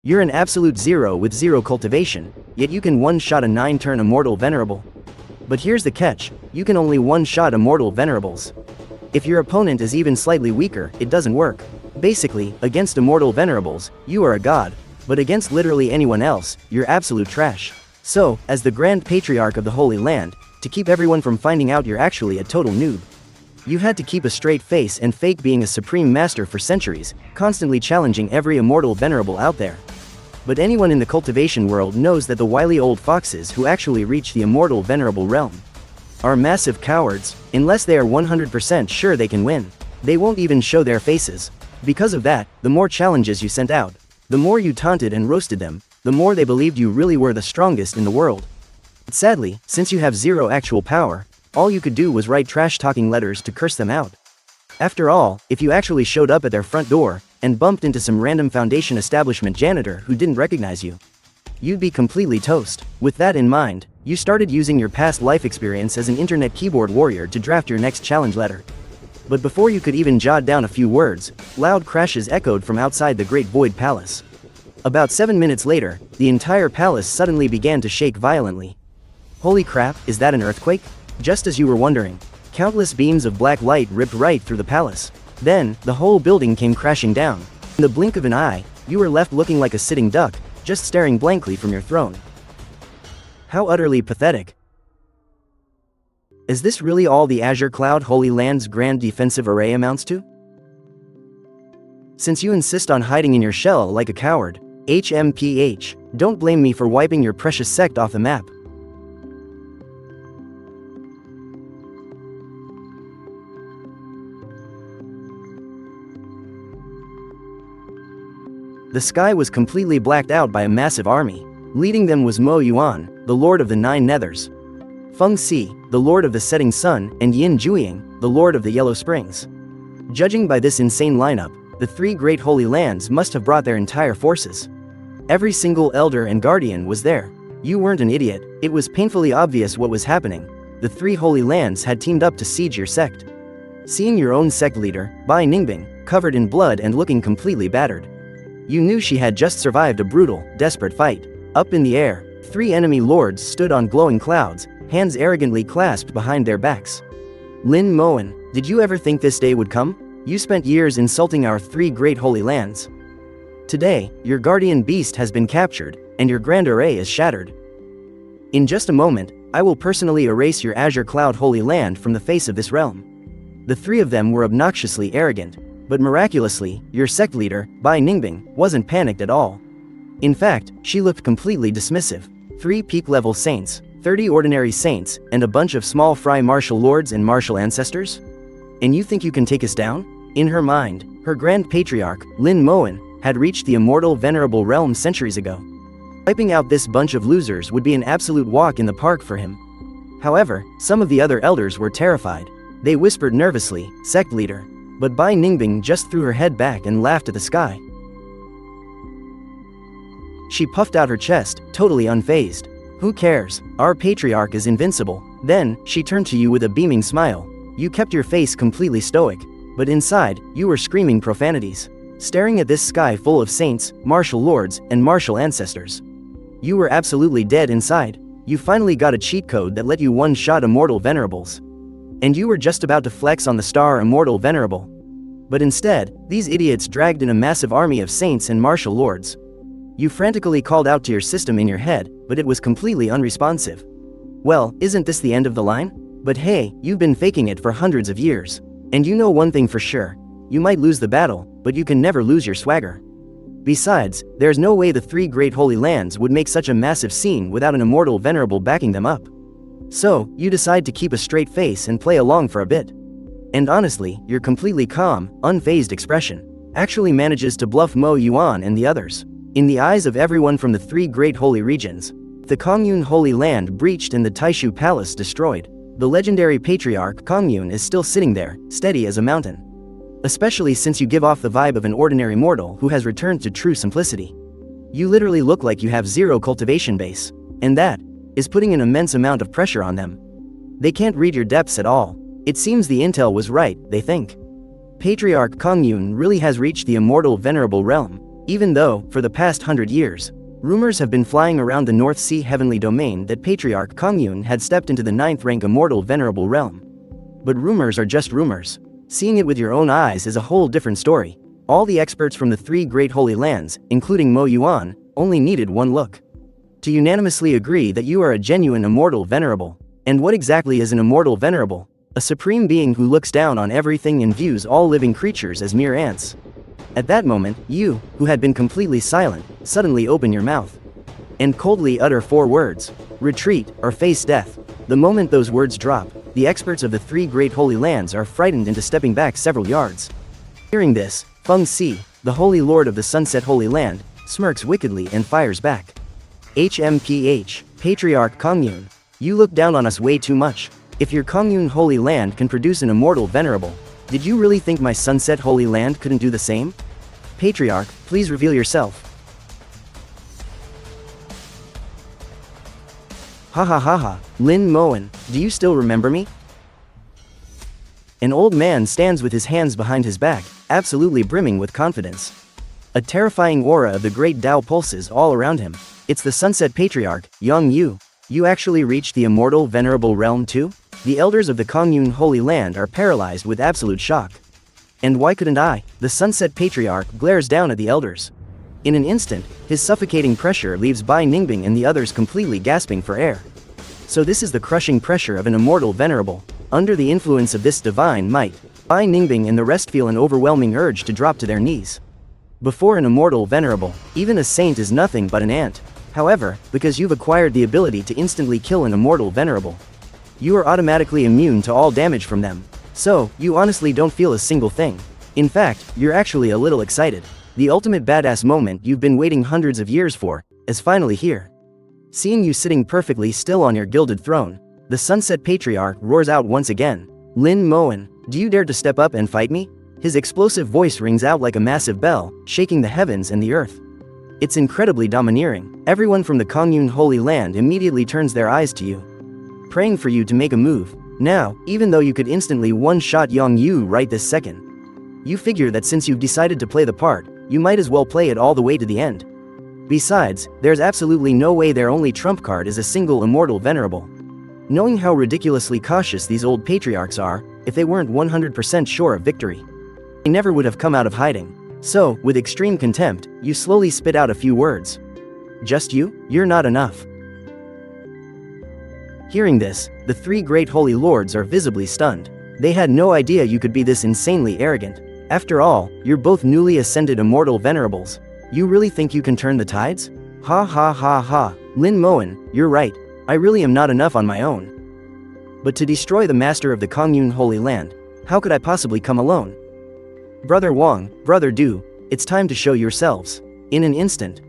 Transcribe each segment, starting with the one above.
You're an absolute zero with zero cultivation, yet you can one-shot a 9-turn Immortal Venerable. But here's the catch, you can only one-shot Immortal Venerables. If your opponent is even slightly weaker, it doesn't work. Basically, against Immortal Venerables, you are a god, but against literally anyone else, you're absolute trash. So, as the Grand Patriarch of the Holy Land, to keep everyone from finding out you're actually a total noob, you had to keep a straight face and fake being a supreme master for centuries, constantly challenging every Immortal Venerable out there. But anyone in the cultivation world knows that the wily old foxes who actually reach the Immortal Venerable realm are massive cowards. Unless they are 100% sure they can win, they won't even show their faces. Because of that, the more challenges you sent out, the more you taunted and roasted them, the more they believed you really were the strongest in the world. But sadly, since you have zero actual power, all you could do was write trash-talking letters to curse them out. After all, if you actually showed up at their front door and bumped into some random Foundation establishment janitor who didn't recognize you, you'd be completely toast. With that in mind, you started using your past life experience as an internet keyboard warrior to draft your next challenge letter. But before you could even jot down a few words, loud crashes echoed from outside the Great Void Palace. About 7 minutes later, the entire palace suddenly began to shake violently. Holy crap, is that an earthquake? Just as you were wondering, countless beams of black light ripped right through the palace. Then, the whole building came crashing down. In the blink of an eye, you were left looking like a sitting duck, just staring blankly from your throne. How utterly pathetic. Is this really all the Azure Cloud Holy Land's grand defensive array amounts to? Since you insist on hiding in your shell like a coward, HMPH, don't blame me for wiping your precious sect off the map. The sky was completely blacked out by a massive army. Leading them was Mo Yuan, the Lord of the Nine Nethers, Feng Si, the Lord of the Setting Sun, and Yin Jiang, the Lord of the Yellow Springs. Judging by this insane lineup, the three great holy lands must have brought their entire forces. Every single elder and guardian was there. You weren't an idiot, it was painfully obvious what was happening. The three holy lands had teamed up to siege your sect. Seeing your own sect leader, Bai Ningbing, covered in blood and looking completely battered, you knew she had just survived a brutal, desperate fight. Up in the air, three enemy lords stood on glowing clouds, hands arrogantly clasped behind their backs. Lin Moen, did you ever think this day would come? You spent years insulting our three great holy lands. Today, your guardian beast has been captured, and your grand array is shattered. In just a moment, I will personally erase your Azure Cloud Holy Land from the face of this realm. The three of them were obnoxiously arrogant, but miraculously, your sect leader, Bai Ningbing, wasn't panicked at all. In fact, she looked completely dismissive. 3 peak-level saints, 30 ordinary saints, and a bunch of small fry martial lords and martial ancestors? And you think you can take us down? In her mind, her Grand Patriarch, Lin Moen, had reached the Immortal Venerable realm centuries ago. Wiping out this bunch of losers would be an absolute walk in the park for him. However, some of the other elders were terrified. They whispered nervously, "Sect leader." But Bai Ningbing just threw her head back and laughed at the sky. She puffed out her chest, totally unfazed. "Who cares? Our patriarch is invincible." Then, she turned to you with a beaming smile. You kept your face completely stoic, but inside, you were screaming profanities, staring at this sky full of saints, martial lords, and martial ancestors. You were absolutely dead inside. You finally got a cheat code that let you one-shot Immortal Venerables. And you were just about to flex on the star Immortal Venerable. But instead, these idiots dragged in a massive army of saints and martial lords. You frantically called out to your system in your head, but it was completely unresponsive. Well, isn't this the end of the line? But hey, you've been faking it for hundreds of years. And you know one thing for sure. You might lose the battle, but you can never lose your swagger. Besides, there's no way the three great holy lands would make such a massive scene without an Immortal Venerable backing them up. So, you decide to keep a straight face and play along for a bit. And honestly, your completely calm, unfazed expression actually manages to bluff Mo Yuan and the others. In the eyes of everyone from the three great holy regions, the Kongyun Holy Land breached and the Taishu Palace destroyed. The legendary patriarch Kongyun is still sitting there, steady as a mountain. Especially since you give off the vibe of an ordinary mortal who has returned to true simplicity. You literally look like you have zero cultivation base. And that is putting an immense amount of pressure on them. They can't read your depths at all. It seems the intel was right, they think. Patriarch Kongyun really has reached the Immortal Venerable realm. Even though, for the past 100 years, rumors have been flying around the North Sea heavenly domain that Patriarch Kongyun had stepped into the 9th rank Immortal Venerable realm. But rumors are just rumors. Seeing it with your own eyes is a whole different story. All the experts from the 3 great holy lands, including Mo Yuan, only needed one look to unanimously agree that you are a genuine Immortal Venerable. And what exactly is an Immortal Venerable? A supreme being who looks down on everything and views all living creatures as mere ants. At that moment, you, who had been completely silent, suddenly open your mouth and coldly utter 4 words: retreat or face death. The moment those words drop, the experts of the 3 great holy lands are frightened into stepping back several yards. Hearing this, Feng Si, the holy lord of the Sunset Holy Land, smirks wickedly and fires back. HMPH, Patriarch Kongyun, you look down on us way too much. If your Kongyun Holy Land can produce an Immortal Venerable, did you really think my Sunset Holy Land couldn't do the same? Patriarch, please reveal yourself. Ha ha ha ha, Lin Moen, do you still remember me? An old man stands with his hands behind his back, absolutely brimming with confidence. A terrifying aura of the great Tao pulses all around him. It's the Sunset Patriarch, Yang Yu. You actually reached the Immortal Venerable realm too? The elders of the Kongyun Holy Land are paralyzed with absolute shock. And why couldn't I? The Sunset Patriarch glares down at the elders. In an instant, his suffocating pressure leaves Bai Ningbing and the others completely gasping for air. So this is the crushing pressure of an Immortal Venerable. Under the influence of this divine might, Bai Ningbing and the rest feel an overwhelming urge to drop to their knees. Before an Immortal Venerable, even a saint is nothing but an ant. However, because you've acquired the ability to instantly kill an Immortal Venerable, you are automatically immune to all damage from them. So, you honestly don't feel a single thing. In fact, you're actually a little excited. The ultimate badass moment you've been waiting hundreds of years for is finally here. Seeing you sitting perfectly still on your gilded throne, the Sunset Patriarch roars out once again. Lin Moen, do you dare to step up and fight me? His explosive voice rings out like a massive bell, shaking the heavens and the earth. It's incredibly domineering. Everyone from the Kongyun Holy Land immediately turns their eyes to you, praying for you to make a move. Now, even though you could instantly one-shot Yang Yu right this second, you figure that since you've decided to play the part, you might as well play it all the way to the end. Besides, there's absolutely no way their only trump card is a single Immortal Venerable. Knowing how ridiculously cautious these old patriarchs are, if they weren't 100% sure of victory, they never would have come out of hiding. So, with extreme contempt, you slowly spit out a few words. Just you? You're not enough. Hearing this, the 3 great holy lords are visibly stunned. They had no idea you could be this insanely arrogant. After all, you're both newly ascended Immortal Venerables. You really think you can turn the tides? Ha ha ha ha, Lin Moen, you're right. I really am not enough on my own. But to destroy the master of the Kongyun Holy Land, how could I possibly come alone? Brother Wang, Brother Du, it's time to show yourselves. In an instant,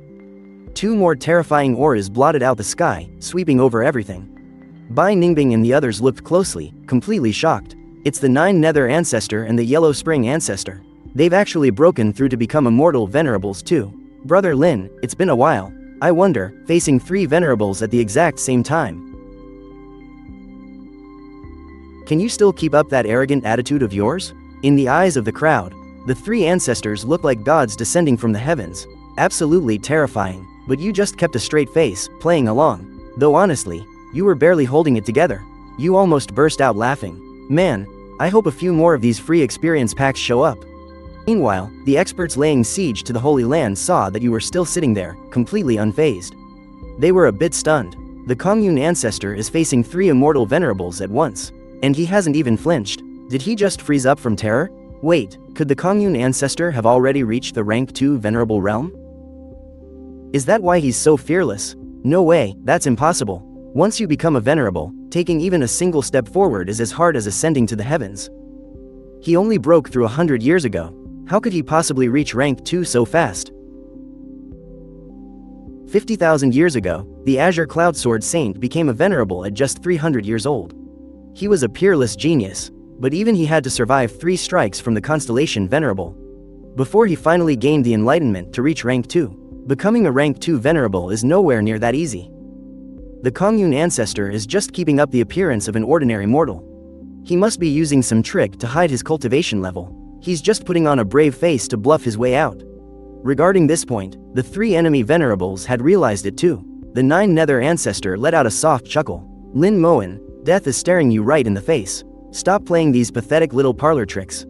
2 more terrifying auras blotted out the sky, sweeping over everything. Bai Ningbing and the others looked closely, completely shocked. It's the 9 Nether Ancestor and the Yellow Spring Ancestor. They've actually broken through to become Immortal Venerables too. Brother Lin, it's been a while. I wonder, facing 3 Venerables at the exact same time. Can you still keep up that arrogant attitude of yours? In the eyes of the crowd, the 3 ancestors look like gods descending from the heavens. Absolutely terrifying, but you just kept a straight face, playing along. Though honestly, you were barely holding it together. You almost burst out laughing. Man, I hope a few more of these free experience packs show up. Meanwhile, the experts laying siege to the Holy Land saw that you were still sitting there, completely unfazed. They were a bit stunned. The Kongyun Ancestor is facing 3 Immortal Venerables at once. And he hasn't even flinched. Did he just freeze up from terror? Wait, could the Kongyun Ancestor have already reached the rank 2 Venerable realm? Is that why he's so fearless? No way, that's impossible. Once you become a Venerable, taking even a single step forward is as hard as ascending to the heavens. He only broke through 100 years ago. How could he possibly reach rank 2 so fast? 50,000 years ago, the Azure Cloud Sword Saint became a Venerable at just 300 years old. He was a peerless genius, but even he had to survive 3 strikes from the constellation Venerable before he finally gained the enlightenment to reach rank 2. Becoming a rank 2 Venerable is nowhere near that easy. The Kongyun Ancestor is just keeping up the appearance of an ordinary mortal. He must be using some trick to hide his cultivation level. He's just putting on a brave face to bluff his way out. Regarding this point, the 3 enemy venerables had realized it too. The 9 nether ancestor let out a soft chuckle. Lin Moen, death is staring you right in the face. Stop playing these pathetic little parlor tricks.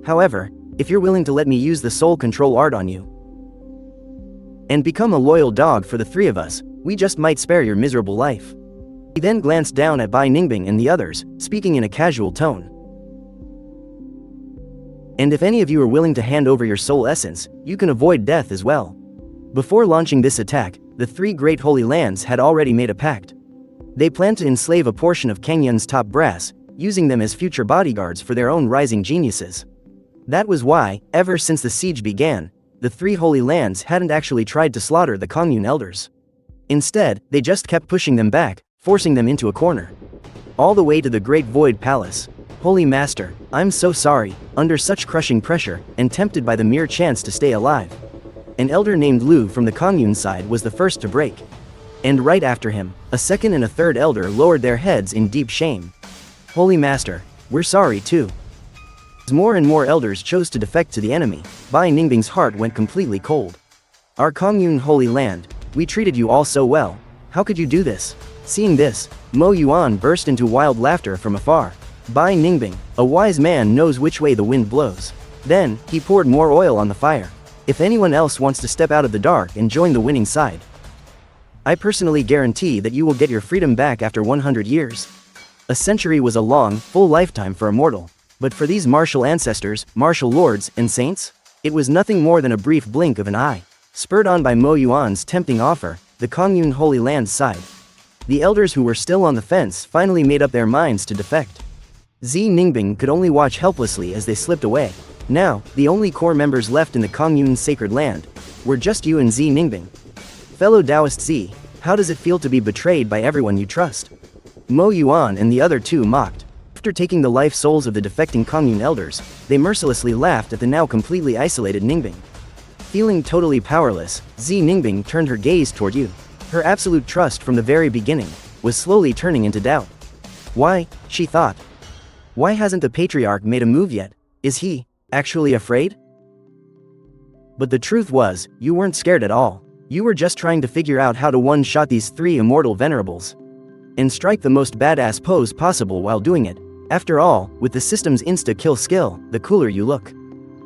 However, if you're willing to let me use the soul control art on you and become a loyal dog for the 3 of us, we just might spare your miserable life. He then glanced down at Bai Ningbing and the others, speaking in a casual tone. And if any of you are willing to hand over your soul essence, you can avoid death as well. Before launching this attack, the 3 great holy lands had already made a pact. They planned to enslave a portion of Kangyun's top brass, using them as future bodyguards for their own rising geniuses. That was why, ever since the siege began, the 3 holy lands hadn't actually tried to slaughter the Kangyun elders. Instead, they just kept pushing them back, forcing them into a corner. All the way to the Great Void Palace. Holy Master, I'm so sorry, under such crushing pressure, and tempted by the mere chance to stay alive. An elder named Lu from the Kangyun side was the first to break. And right after him, a second and a third elder lowered their heads in deep shame. Holy Master, we're sorry too. As more and more elders chose to defect to the enemy, Bai Ningbing's heart went completely cold. Our Kangyun holy land, we treated you all so well, how could you do this? Seeing this, Mo Yuan burst into wild laughter from afar. Bai Ningbing, a wise man knows which way the wind blows. Then, he poured more oil on the fire. If anyone else wants to step out of the dark and join the winning side, I personally guarantee that you will get your freedom back after 100 years. A century was a long, full lifetime for a mortal. But for these martial ancestors, martial lords, and saints, it was nothing more than a brief blink of an eye. Spurred on by Mo Yuan's tempting offer, the Kangyun Holy Land sighed. The elders who were still on the fence finally made up their minds to defect. Zi Ningbing could only watch helplessly as they slipped away. Now, the only core members left in the Kangyun Sacred Land were just you and Zi Ningbing. Fellow Taoist Zi, how does it feel to be betrayed by everyone you trust? Mo Yuan and the other 2 mocked. After taking the life souls of the defecting Kangyun elders, they mercilessly laughed at the now completely isolated Ningbing. Feeling totally powerless, Zi Ningbing turned her gaze toward you. Her absolute trust from the very beginning was slowly turning into doubt. Why, she thought. Why hasn't the patriarch made a move yet? Is he actually afraid? But the truth was, you weren't scared at all. You were just trying to figure out how to one-shot these 3 immortal venerables and strike the most badass pose possible while doing it. After all, with the system's insta-kill skill, the cooler you look,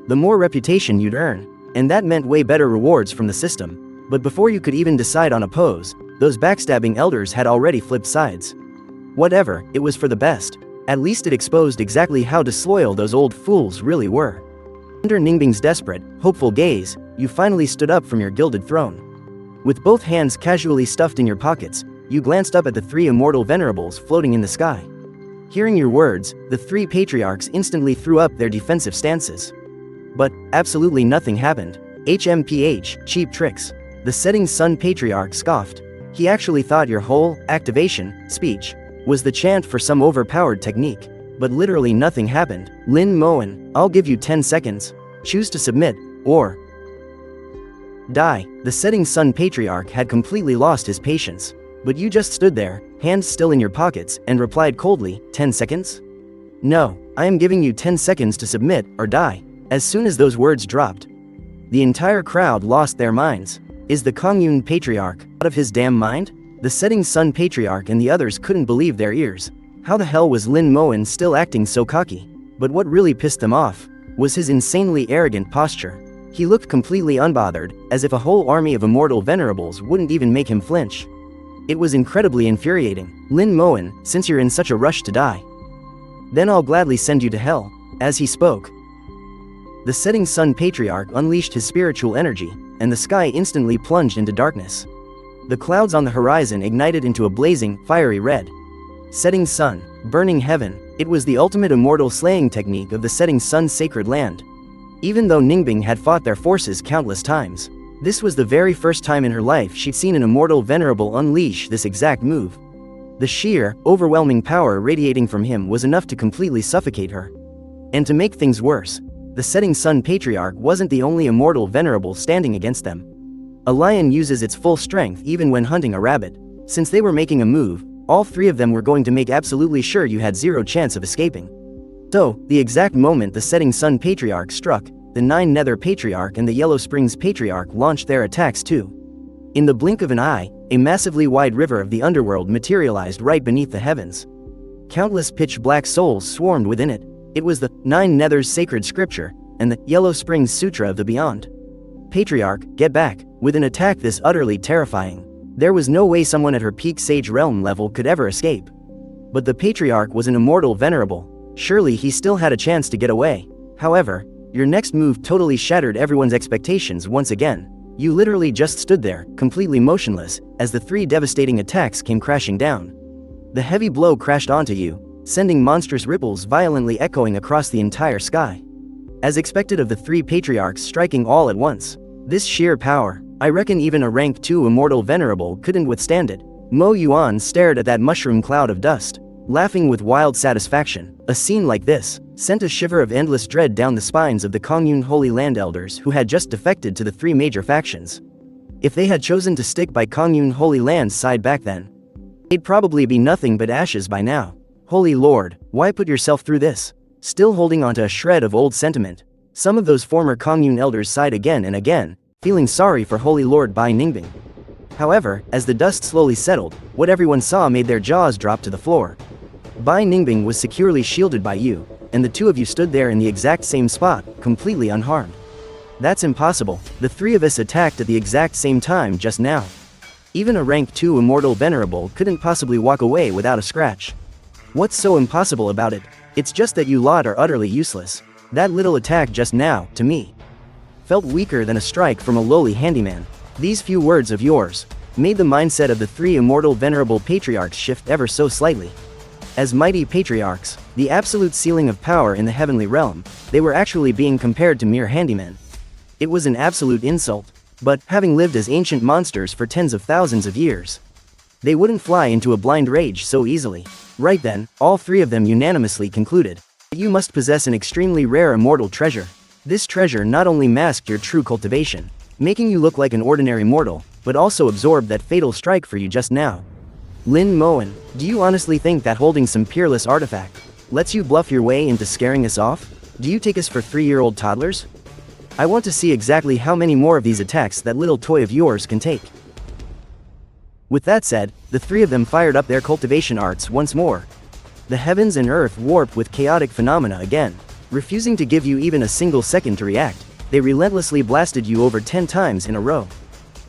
the more reputation you'd earn, and that meant way better rewards from the system. But before you could even decide on a pose, those backstabbing elders had already flipped sides. Whatever, it was for the best. At least it exposed exactly how disloyal those old fools really were. Under Ningbing's desperate, hopeful gaze, you finally stood up from your gilded throne. With both hands casually stuffed in your pockets, you glanced up at the 3 immortal venerables floating in the sky. Hearing your words, the 3 patriarchs instantly threw up their defensive stances. But absolutely nothing happened. HMPH, cheap tricks. The setting sun patriarch scoffed. He actually thought your whole activation speech was the chant for some overpowered technique. But literally nothing happened. Lin Moen, I'll give you 10 seconds. Choose to submit, or die. The setting sun patriarch had completely lost his patience. But you just stood there, hands still in your pockets, and replied coldly, 10 seconds? No, I am giving you 10 seconds to submit, or die. As soon as those words dropped, the entire crowd lost their minds. Is the Kangyun patriarch out of his damn mind? The setting sun patriarch and the others couldn't believe their ears. How the hell was Lin Moen still acting so cocky? But what really pissed them off was his insanely arrogant posture. He looked completely unbothered, as if a whole army of immortal venerables wouldn't even make him flinch. It was incredibly infuriating. Lin Moen, since you're in such a rush to die, then I'll gladly send you to hell. As he spoke, the setting sun patriarch unleashed his spiritual energy, and the sky instantly plunged into darkness. The clouds on the horizon ignited into a blazing, fiery red. Setting sun, burning heaven, it was the ultimate immortal slaying technique of the setting sun's sacred land. Even though Ningbing had fought their forces countless times, this was the very first time in her life she'd seen an immortal venerable unleash this exact move. The sheer, overwhelming power radiating from him was enough to completely suffocate her. And to make things worse, the setting sun patriarch wasn't the only immortal venerable standing against them. A lion uses its full strength even when hunting a rabbit. Since they were making a move, all 3 of them were going to make absolutely sure you had 0 chance of escaping. So, the exact moment the setting sun patriarch struck, the 9 Nether Patriarch and the Yellow Springs Patriarch launched their attacks too. In the blink of an eye, a massively wide river of the underworld materialized right beneath the heavens. Countless pitch-black souls swarmed within it. It was the 9 Nether's sacred scripture, and the Yellow Springs Sutra of the Beyond. Patriarch, get back. With an attack this utterly terrifying, there was no way someone at her peak Sage Realm level could ever escape. But the Patriarch was an immortal venerable. Surely he still had a chance to get away. However, your next move totally shattered everyone's expectations once again. You literally just stood there, completely motionless, as the 3 devastating attacks came crashing down. The heavy blow crashed onto you, sending monstrous ripples violently echoing across the entire sky. As expected of the 3 Patriarchs striking all at once. This sheer power, I reckon even a rank 2 immortal venerable couldn't withstand it. Mo Yuan stared at that mushroom cloud of dust, laughing with wild satisfaction. A scene like this sent a shiver of endless dread down the spines of the Kongyun Holy Land elders who had just defected to the 3 major factions. If they had chosen to stick by Kongyun Holy Land's side back then, they'd probably be nothing but ashes by now. Holy Lord, why put yourself through this? Still holding onto a shred of old sentiment, some of those former Kongyun elders sighed again and again, feeling sorry for Holy Lord Bai Ningbing. However, as the dust slowly settled, what everyone saw made their jaws drop to the floor. Bai Ningbing was securely shielded by you, and the 2 of you stood there in the exact same spot, completely unharmed. That's impossible. The 3 of us attacked at the exact same time just now. Even a rank 2 immortal venerable couldn't possibly walk away without a scratch. What's so impossible about it? It's just that you lot are utterly useless. That little attack just now, to me, felt weaker than a strike from a lowly handyman. These few words of yours made the mindset of the 3 immortal venerable patriarchs shift ever so slightly. As mighty patriarchs, the absolute ceiling of power in the heavenly realm, they were actually being compared to mere handymen. It was an absolute insult, but, having lived as ancient monsters for tens of thousands of years, they wouldn't fly into a blind rage so easily. Right then, all 3 of them unanimously concluded that you must possess an extremely rare immortal treasure. This treasure not only masked your true cultivation, making you look like an ordinary mortal, but also absorbed that fatal strike for you just now. Lin Moen, do you honestly think that holding some peerless artifact lets you bluff your way into scaring us off? Do you take us for 3-year-old toddlers? I want to see exactly how many more of these attacks that little toy of yours can take. With that said, the 3 of them fired up their cultivation arts once more. The heavens and earth warped with chaotic phenomena again. Refusing to give you even a single second to react, they relentlessly blasted you over 10 times in a row.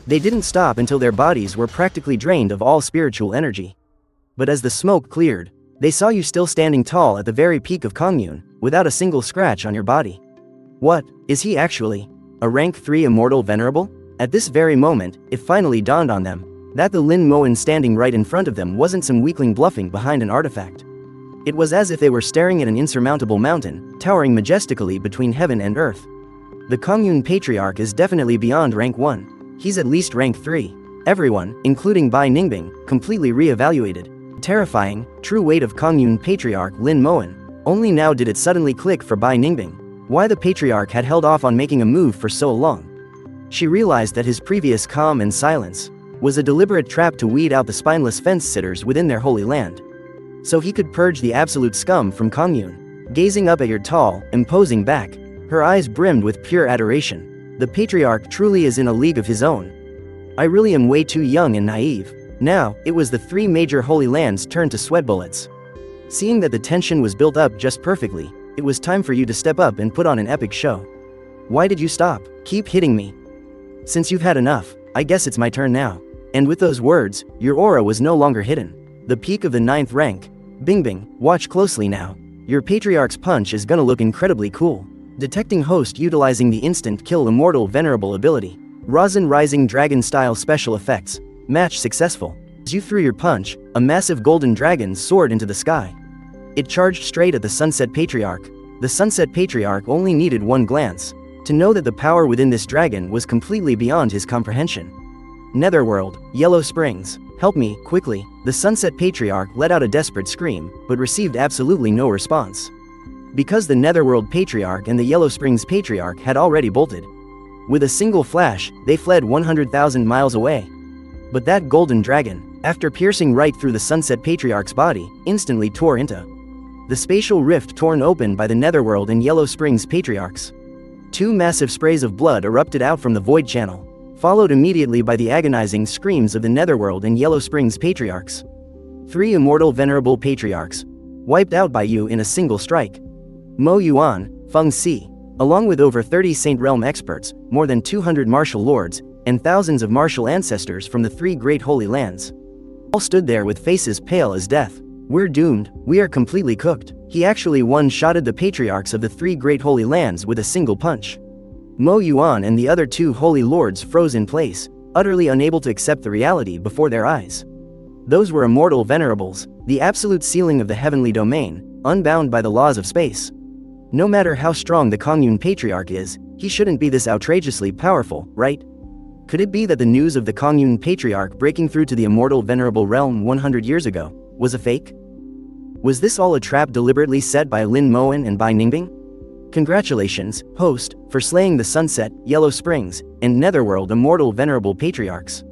They didn't stop until their bodies were practically drained of all spiritual energy. But as the smoke cleared, they saw you still standing tall at the very peak of Kongyun, without a single scratch on your body. What, is he actually a rank 3 immortal venerable? At this very moment, it finally dawned on them that the Lin Moen standing right in front of them wasn't some weakling bluffing behind an artifact. It was as if they were staring at an insurmountable mountain, towering majestically between heaven and earth. The Kongyun Patriarch is definitely beyond rank 1. He's at least rank 3. Everyone, including Bai Ningbing, completely re-evaluated. Terrifying, true weight of Kongyun Patriarch Lin Moen. Only now did it suddenly click for Bai Ningbing why the Patriarch had held off on making a move for so long. She realized that his previous calm and silence was a deliberate trap to weed out the spineless fence-sitters within their holy land, so he could purge the absolute scum from Kongyun. Gazing up at your tall, imposing back, her eyes brimmed with pure adoration. The Patriarch truly is in a league of his own. I really am way too young and naive. Now, it was the 3 major holy lands' turn to sweat bullets. Seeing that the tension was built up just perfectly, it was time for you to step up and put on an epic show. Why did you stop? Keep hitting me. Since you've had enough, I guess it's my turn now. And with those words, your aura was no longer hidden. The peak of the 9th rank. Bingbing, watch closely now. Your Patriarch's punch is gonna look incredibly cool. Detecting host utilizing the instant kill immortal venerable ability. Rosin Rising Dragon style special effects. Match successful. As you threw your punch, a massive golden dragon soared into the sky. It charged straight at the Sunset Patriarch. The Sunset Patriarch only needed one glance to know that the power within this dragon was completely beyond his comprehension. Netherworld, Yellow Springs, help me, quickly. The Sunset Patriarch let out a desperate scream, but received absolutely no response. Because the Netherworld Patriarch and the Yellow Springs Patriarch had already bolted. With a single flash, they fled 100,000 miles away. But that golden dragon, after piercing right through the Sunset Patriarch's body, instantly tore into the spatial rift torn open by the Netherworld and Yellow Springs Patriarchs. 2 massive sprays of blood erupted out from the void channel, followed immediately by the agonizing screams of the Netherworld and Yellow Springs patriarchs. 3 immortal venerable patriarchs, wiped out by you in a single strike. Mo Yuan, Feng Si, along with over 30 Saint Realm experts, more than 200 martial lords, and thousands of martial ancestors from the 3 great holy lands, all stood there with faces pale as death. We're doomed, we are completely cooked. He actually one-shotted the patriarchs of the 3 great holy lands with a single punch. Mo Yuan and the other 2 holy lords froze in place, utterly unable to accept the reality before their eyes. Those were immortal venerables, the absolute ceiling of the heavenly domain, unbound by the laws of space. No matter how strong the Kongyun patriarch is, he shouldn't be this outrageously powerful, right? Could it be that the news of the Kongyun patriarch breaking through to the immortal venerable realm 100 years ago was a fake? Was this all a trap deliberately set by Lin Moen and Bai Ningbing? Congratulations, host, for slaying the Sunset, Yellow Springs, and Netherworld immortal venerable patriarchs.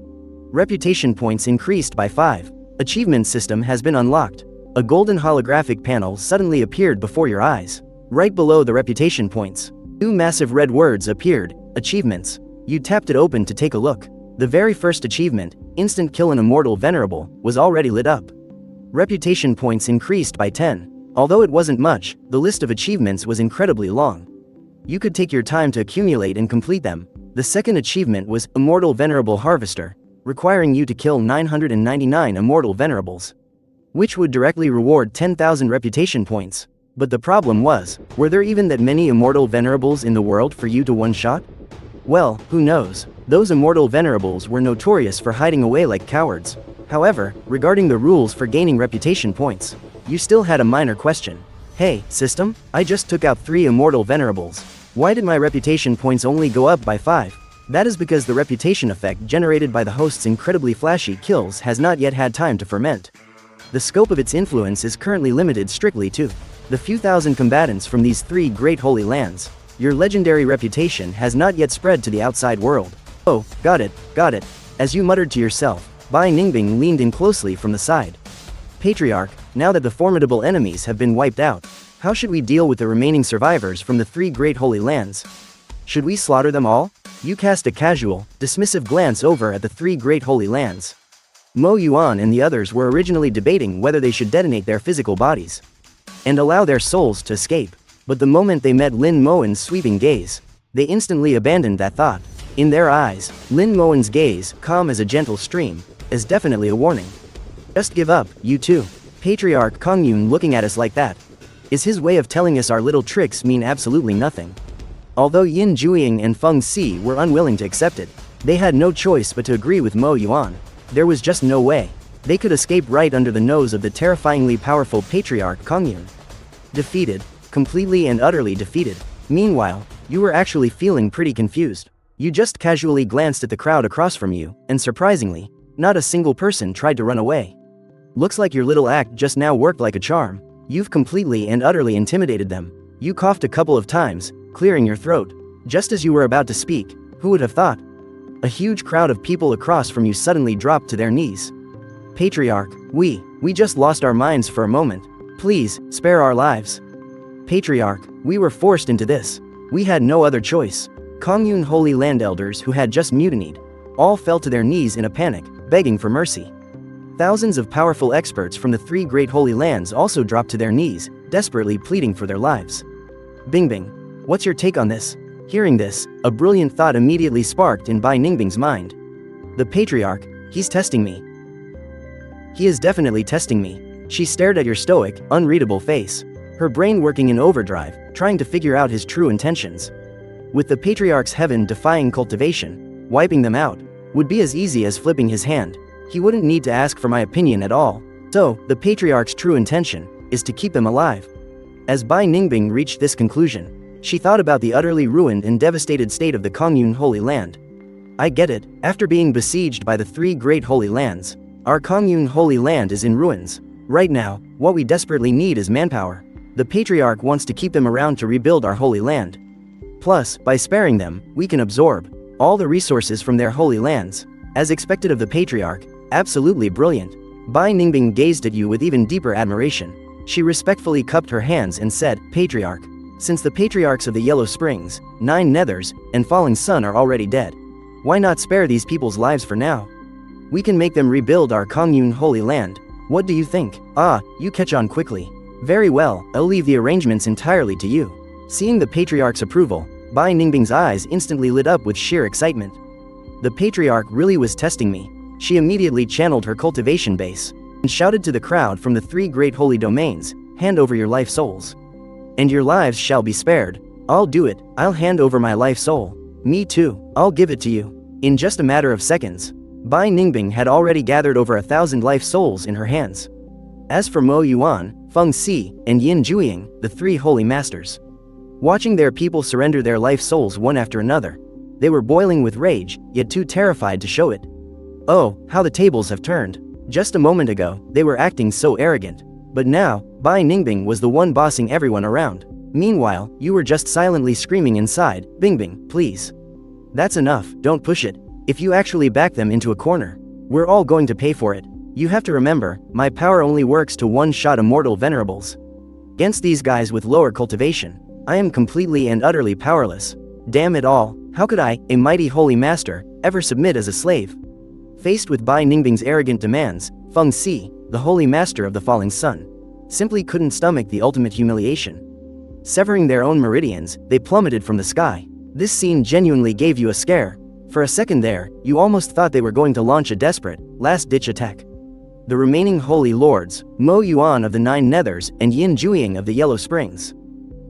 Reputation points increased by 5. Achievement system has been unlocked. A golden holographic panel suddenly appeared before your eyes. Right below the reputation points, 2 massive red words appeared, achievements. You tapped it open to take a look. The very first achievement, instant kill an immortal venerable, was already lit up. Reputation points increased by 10. Although it wasn't much, the list of achievements was incredibly long. You could take your time to accumulate and complete them. The second achievement was Immortal Venerable Harvester, requiring you to kill 999 immortal venerables, which would directly reward 10,000 reputation points. But the problem was, were there even that many immortal venerables in the world for you to one-shot? Well, who knows? Those immortal venerables were notorious for hiding away like cowards. However, regarding the rules for gaining reputation points, you still had a minor question. Hey, system, I just took out 3 immortal venerables. Why did my reputation points only go up by 5? That is because the reputation effect generated by the host's incredibly flashy kills has not yet had time to ferment. The scope of its influence is currently limited strictly to the few thousand combatants from these 3 great holy lands. Your legendary reputation has not yet spread to the outside world. Oh, got it, as you muttered to yourself, Bai Ningbing leaned in closely from the side. Patriarch, now that the formidable enemies have been wiped out, how should we deal with the remaining survivors from the 3 great holy lands? Should we slaughter them all? You cast a casual, dismissive glance over at the 3 great holy lands. Mo Yuan and the others were originally debating whether they should detonate their physical bodies and allow their souls to escape. But the moment they met Lin Moen's sweeping gaze, they instantly abandoned that thought. In their eyes, Lin Moen's gaze, calm as a gentle stream, is definitely a warning. Just give up, you too. Patriarch Kongyun looking at us like that. Is his way of telling us our little tricks mean absolutely nothing? Although Yin Juiying and Feng Si were unwilling to accept it, they had no choice but to agree with Mo Yuan. There was just no way they could escape right under the nose of the terrifyingly powerful Patriarch Kongyun. Defeated. Completely and utterly defeated. Meanwhile, you were actually feeling pretty confused. You just casually glanced at the crowd across from you, and surprisingly, not a single person tried to run away. Looks like your little act just now worked like a charm. You've completely and utterly intimidated them. You coughed a couple of times, clearing your throat. Just as you were about to speak, who would have thought? A huge crowd of people across from you suddenly dropped to their knees. Patriarch, we just lost our minds for a moment. Please, spare our lives. Patriarch, we were forced into this. We had no other choice. Kongyun Holy Land Elders who had just mutinied, all fell to their knees in a panic, begging for mercy. Thousands of powerful experts from the 3 great holy lands also dropped to their knees, desperately pleading for their lives. Bingbing, what's your take on this? Hearing this, a brilliant thought immediately sparked in Bai Ningbing's mind. The Patriarch, he's testing me. He is definitely testing me. She stared at your stoic, unreadable face, her brain working in overdrive, trying to figure out his true intentions. With the Patriarch's heaven-defying cultivation, wiping them out would be as easy as flipping his hand. He wouldn't need to ask for my opinion at all. So, the Patriarch's true intention is to keep them alive. As Bai Ningbing reached this conclusion, she thought about the utterly ruined and devastated state of the Kongyun Holy Land. I get it, after being besieged by the 3 great holy lands, our Kongyun Holy Land is in ruins. Right now, what we desperately need is manpower. The Patriarch wants to keep them around to rebuild our holy land. Plus, by sparing them, we can absorb all the resources from their holy lands. As expected of the Patriarch, absolutely brilliant. Bai Ningbing gazed at you with even deeper admiration. She respectfully cupped her hands and said, Patriarch, Since the patriarchs of the Yellow Springs, 9 Nethers, and Falling Sun are already dead, why not spare these people's lives for now? We can make them rebuild our commune Holy Land. What do you think? Ah, you catch on quickly. Very well, I'll leave the arrangements entirely to you. Seeing the patriarch's approval, Bai Ningbing's eyes instantly lit up with sheer excitement. The patriarch really was testing me. She immediately channeled her cultivation base and shouted to the crowd from the 3 great holy domains, hand over your life souls. And your lives shall be spared. I'll do it, I'll hand over my life soul. Me too, I'll give it to you. In just a matter of seconds, Bai Ningbing had already gathered over 1,000 life souls in her hands. As for Mo Yuan, Feng Si, and Yin Juiying, the 3 holy masters, watching their people surrender their life souls one after another, they were boiling with rage, yet too terrified to show it. Oh, how the tables have turned. Just a moment ago, they were acting so arrogant. But now, Bai Ningbing was the one bossing everyone around. Meanwhile, you were just silently screaming inside, Bingbing, please. That's enough, don't push it. If you actually back them into a corner, we're all going to pay for it. You have to remember, my power only works to one-shot Immortal Venerables. Against these guys with lower cultivation, I am completely and utterly powerless. Damn it all, how could I, a mighty holy master, ever submit as a slave? Faced with Bai Ningbing's arrogant demands, Feng Si, the holy master of the falling sun, simply couldn't stomach the ultimate humiliation. Severing their own meridians, they plummeted from the sky. This scene genuinely gave you a scare. For a second there, you almost thought they were going to launch a desperate, last-ditch attack. The remaining holy lords, Mo Yuan of the 9 Nethers and Yin Juiying of the Yellow Springs,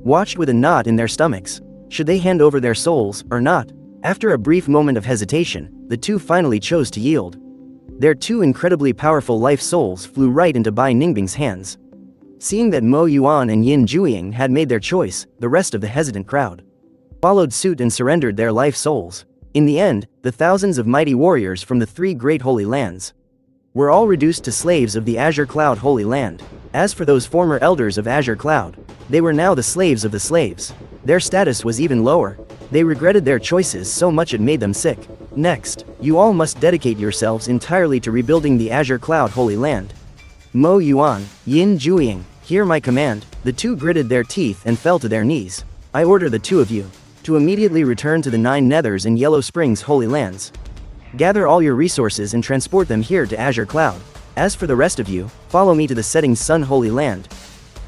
watched with a knot in their stomachs. Should they hand over their souls, or not? After a brief moment of hesitation, the 2 finally chose to yield. Their 2 incredibly powerful life souls flew right into Bai Ningbing's hands. Seeing that Mo Yuan and Yin Juiying had made their choice, the rest of the hesitant crowd followed suit and surrendered their life souls. In the end, the thousands of mighty warriors from the 3 great holy lands were all reduced to slaves of the Azure Cloud Holy Land. As for those former elders of Azure Cloud, they were now the slaves of the slaves. Their status was even lower. They regretted their choices so much it made them sick. Next, you all must dedicate yourselves entirely to rebuilding the Azure Cloud Holy Land. Mo Yuan, Yin Juiying, hear my command. The 2 gritted their teeth and fell to their knees. I order the 2 of you to immediately return to the 9 Nethers and Yellow Springs Holy Lands. Gather all your resources and transport them here to Azure Cloud. As for the rest of you, follow me to the Setting Sun Holy Land.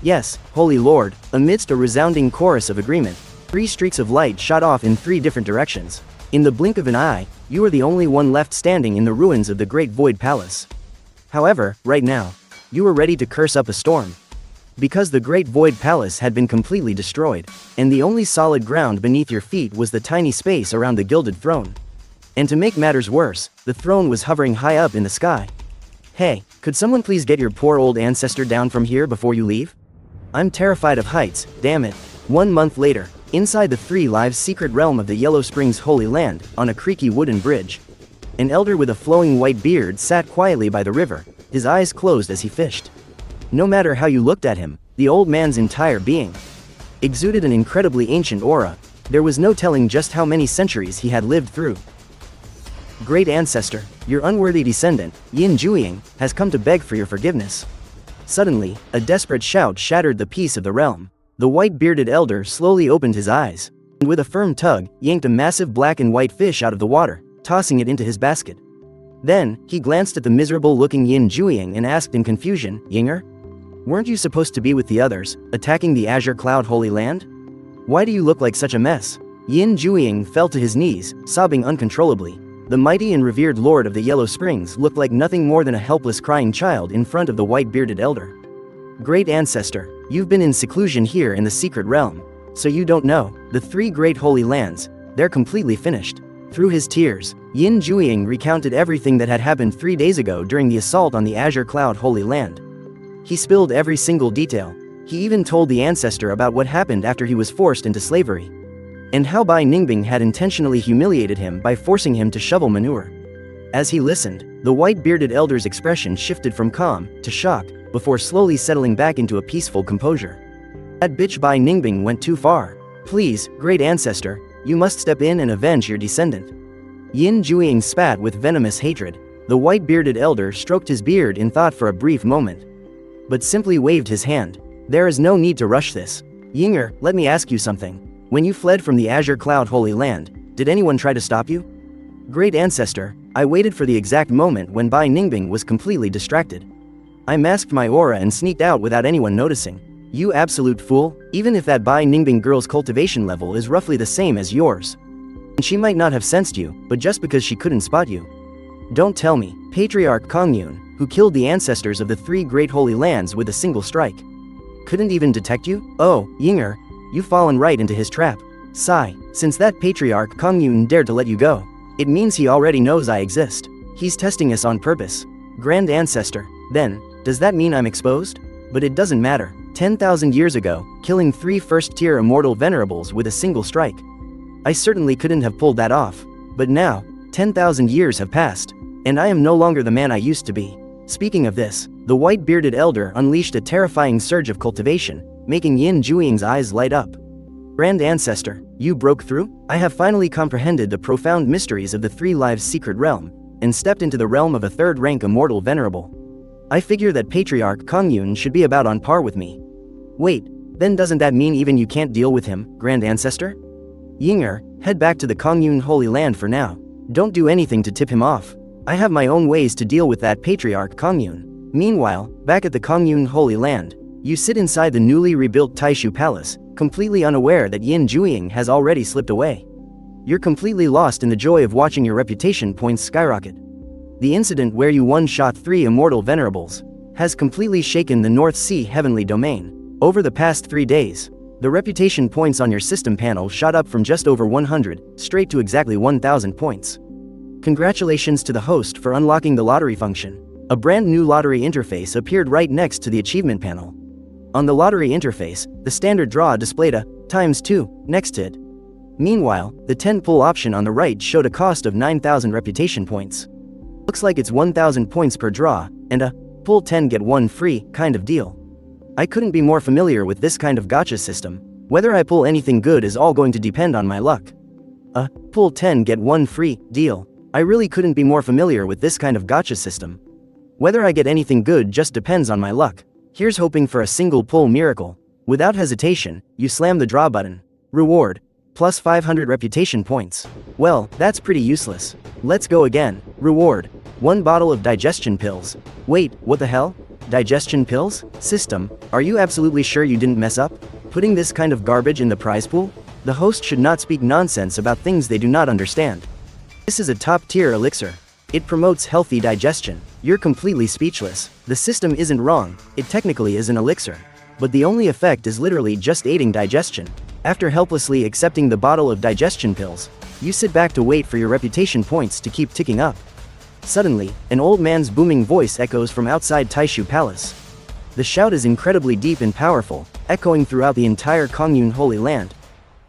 Yes, Holy Lord. Amidst a resounding chorus of agreement, 3 streaks of light shot off in 3 different directions. In the blink of an eye, you are the only one left standing in the ruins of the Great Void Palace. However, right now, you were ready to curse up a storm. Because the Great Void Palace had been completely destroyed, and the only solid ground beneath your feet was the tiny space around the gilded throne. And to make matters worse, the throne was hovering high up in the sky. Hey, could someone please get your poor old ancestor down from here before you leave? I'm terrified of heights, damn it. 1 month later, inside the 3 Lives secret realm of the Yellow Springs Holy Land, on a creaky wooden bridge, an elder with a flowing white beard sat quietly by the river, his eyes closed as he fished. No matter how you looked at him, the old man's entire being exuded an incredibly ancient aura. There was no telling just how many centuries he had lived through. Great ancestor, your unworthy descendant, Yin Juiying, has come to beg for your forgiveness. Suddenly, a desperate shout shattered the peace of the realm. The white-bearded elder slowly opened his eyes, and with a firm tug, yanked a massive black and white fish out of the water, tossing it into his basket. Then, he glanced at the miserable-looking Yin Juiying and asked in confusion, Yinger? Weren't you supposed to be with the others, attacking the Azure Cloud Holy Land? Why do you look like such a mess? Yin Juiying fell to his knees, sobbing uncontrollably. The mighty and revered lord of the Yellow Springs looked like nothing more than a helpless crying child in front of the white-bearded elder. Great ancestor, you've been in seclusion here in the secret realm, so you don't know, the 3 great holy lands, they're completely finished. Through his tears, Yin Juiying recounted everything that had happened 3 days ago during the assault on the Azure Cloud Holy Land. He spilled every single detail. He even told the ancestor about what happened after he was forced into slavery, and how Bai Ningbing had intentionally humiliated him by forcing him to shovel manure. As he listened, the white-bearded elder's expression shifted from calm to shock, before slowly settling back into a peaceful composure. That bitch Bai Ningbing went too far. Please, great ancestor, you must step in and avenge your descendant. Yin Juiying spat with venomous hatred. The white-bearded elder stroked his beard in thought for a brief moment, but simply waved his hand. There is no need to rush this. Yinger, let me ask you something. When you fled from the Azure Cloud Holy Land, did anyone try to stop you? Great Ancestor, I waited for the exact moment when Bai Ningbing was completely distracted. I masked my aura and sneaked out without anyone noticing. You absolute fool, even if that Bai Ningbing girl's cultivation level is roughly the same as yours. And she might not have sensed you, but just because she couldn't spot you. Don't tell me, Patriarch Kongyun, who killed the ancestors of the 3 great holy lands with a single strike, couldn't even detect you? Oh, Yinger, you've fallen right into his trap. Sigh, since that Patriarch Kongyun dared to let you go, it means he already knows I exist. He's testing us on purpose. Grand Ancestor, then, does that mean I'm exposed? But it doesn't matter. 10,000 years ago, killing 3 first-tier Immortal Venerables with a single strike. I certainly couldn't have pulled that off. But now, 10,000 years have passed, and I am no longer the man I used to be. Speaking of this, the white-bearded elder unleashed a terrifying surge of cultivation, making Yin Juiying's eyes light up. Grand Ancestor, you broke through? I have finally comprehended the profound mysteries of the 3 Lives secret realm, and stepped into the realm of a 3rd-rank Immortal Venerable. I figure that Patriarch Kongyun should be about on par with me. Wait, then doesn't that mean even you can't deal with him, Grand Ancestor? Yinger, head back to the Kongyun Holy Land for now. Don't do anything to tip him off. I have my own ways to deal with that Patriarch Kongyun. Meanwhile, back at the Kongyun Holy Land, you sit inside the newly rebuilt Taishu Palace, completely unaware that Yin Juiying has already slipped away. You're completely lost in the joy of watching your reputation points skyrocket. The incident where you one-shot 3 Immortal Venerables has completely shaken the North Sea Heavenly Domain. Over the past 3 days, the reputation points on your system panel shot up from just over 100, straight to exactly 1,000 points. Congratulations to the host for unlocking the lottery function. A brand new lottery interface appeared right next to the achievement panel. On the lottery interface, the standard draw displayed a ×2 next to it. Meanwhile, the 10 pull option on the right showed a cost of 9,000 reputation points. Looks like it's 1,000 points per draw, and a pull 10 get 1 free kind of deal. I couldn't be more familiar with this kind of gacha system. Whether I pull anything good is all going to depend on my luck. A pull 10 get 1 free deal. I really couldn't be more familiar with this kind of gacha system. Whether I get anything good just depends on my luck. Here's hoping for a single pull miracle. Without hesitation, you slam the draw button. Reward, plus 500 reputation points. Well, that's pretty useless. Let's go again. Reward, 1 bottle of digestion pills. Wait, what the hell? Digestion pills? System, are you absolutely sure you didn't mess up? Putting this kind of garbage in the prize pool? The host should not speak nonsense about things they do not understand. This is a top-tier elixir. It promotes healthy digestion. You're completely speechless. The system isn't wrong, it technically is an elixir. But the only effect is literally just aiding digestion. After helplessly accepting the bottle of digestion pills, you sit back to wait for your reputation points to keep ticking up. Suddenly, an old man's booming voice echoes from outside Taishu Palace. The shout is incredibly deep and powerful, echoing throughout the entire Kongyun Holy Land.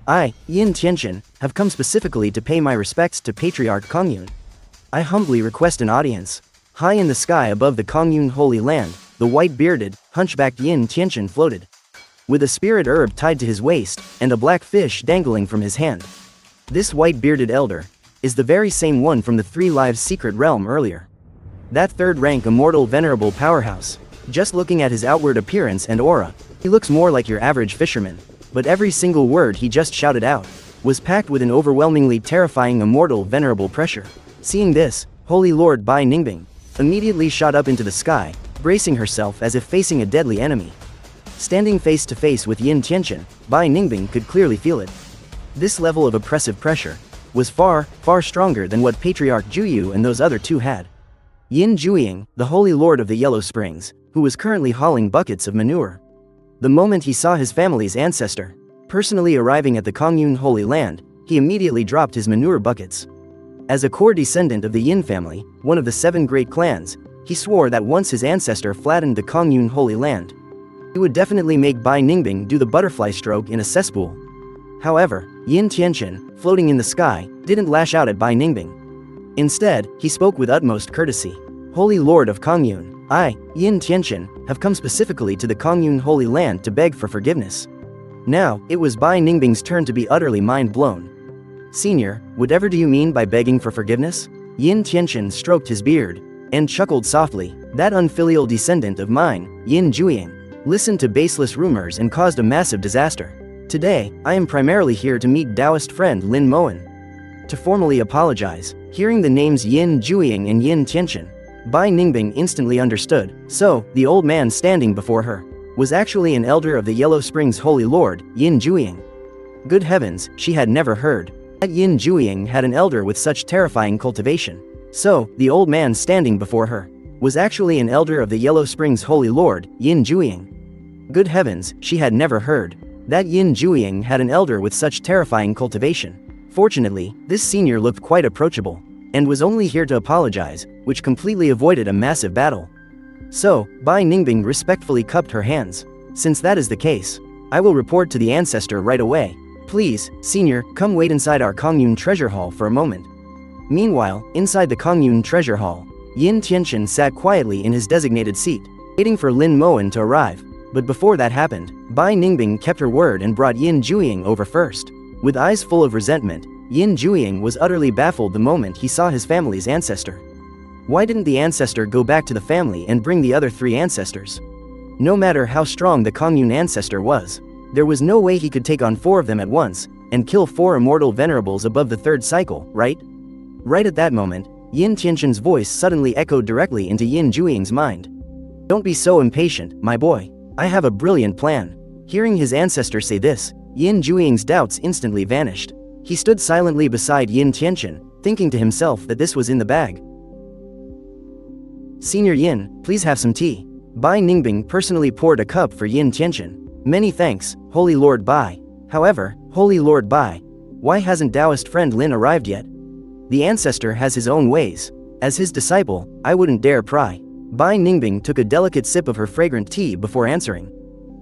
I, Yin Tianshin, have come specifically to pay my respects to Patriarch Kongyun. I humbly request an audience. High in the sky above the Kongyun Holy Land, the white-bearded, hunchbacked Yin Tianshin floated, with a spirit herb tied to his waist, and a black fish dangling from his hand. This white-bearded elder is the very same one from the 3 Lives secret realm earlier. That 3rd-rank Immortal Venerable powerhouse. Just looking at his outward appearance and aura, he looks more like your average fisherman. But every single word he just shouted out was packed with an overwhelmingly terrifying Immortal Venerable pressure. Seeing this, Holy Lord Bai Ningbing immediately shot up into the sky, bracing herself as if facing a deadly enemy. Standing face to face with Yin Tianshin, Bai Ningbing could clearly feel it. This level of oppressive pressure was far, far stronger than what Patriarch Juyu and those other 2 had. Yin Juiying, the Holy Lord of the Yellow Springs, who was currently hauling buckets of manure. The moment he saw his family's ancestor personally arriving at the Kongyun Holy Land, he immediately dropped his manure buckets. As a core descendant of the Yin family, one of the 7 great clans, he swore that once his ancestor flattened the Kongyun Holy Land, he would definitely make Bai Ningbing do the butterfly stroke in a cesspool. However, Yin Tianshin, floating in the sky, didn't lash out at Bai Ningbing. Instead, he spoke with utmost courtesy. Holy Lord of Kongyun, I, Yin Tianshin, have come specifically to the Kongyun Holy Land to beg for forgiveness. Now, it was Bai Ningbing's turn to be utterly mind-blown. Senior, whatever do you mean by begging for forgiveness? Yin Tianshin stroked his beard and chuckled softly. That unfilial descendant of mine, Yin Juiying, listened to baseless rumors and caused a massive disaster. Today, I am primarily here to meet Taoist friend Lin Moen. To formally apologize. Hearing the names Yin Jueying and Yin Tianshin, Bai Ningbing instantly understood, so, the old man standing before her was actually an elder of the Yellow Springs Holy Lord, Yin Jueying. Good heavens, she had never heard that Yin Jueying had an elder with such terrifying cultivation. So, the old man standing before her was actually an elder of the Yellow Springs Holy Lord, Yin Jueying. Good heavens, she had never heard that Yin Jueying had an elder with such terrifying cultivation. Fortunately, this senior looked quite approachable, and was only here to apologize, which completely avoided a massive battle. So, Bai Ningbing respectfully cupped her hands. Since that is the case, I will report to the ancestor right away. Please, senior, come wait inside our Kongyun treasure hall for a moment. Meanwhile, inside the Kongyun treasure hall, Yin Tianshin sat quietly in his designated seat, waiting for Lin Moen to arrive. But before that happened, Bai Ningbing kept her word and brought Yin Jueying over first. With eyes full of resentment, Yin Jueying was utterly baffled the moment he saw his family's ancestor. Why didn't the ancestor go back to the family and bring the other 3 ancestors? No matter how strong the Kongyun ancestor was, there was no way he could take on 4 of them at once, and kill 4 immortal venerables above the 3rd cycle, right? Right at that moment, Yin Tianshin's voice suddenly echoed directly into Yin Jueying's mind. Don't be so impatient, my boy. I have a brilliant plan. Hearing his ancestor say this, Yin Jueying's doubts instantly vanished. He stood silently beside Yin Tianshin, thinking to himself that this was in the bag. Senior Yin, please have some tea. Bai Ningbing personally poured a cup for Yin Tianshin. Many thanks, Holy Lord Bai. However, Holy Lord Bai, why hasn't Taoist friend Lin arrived yet? The ancestor has his own ways. As his disciple, I wouldn't dare pry. Bai Ningbing took a delicate sip of her fragrant tea before answering.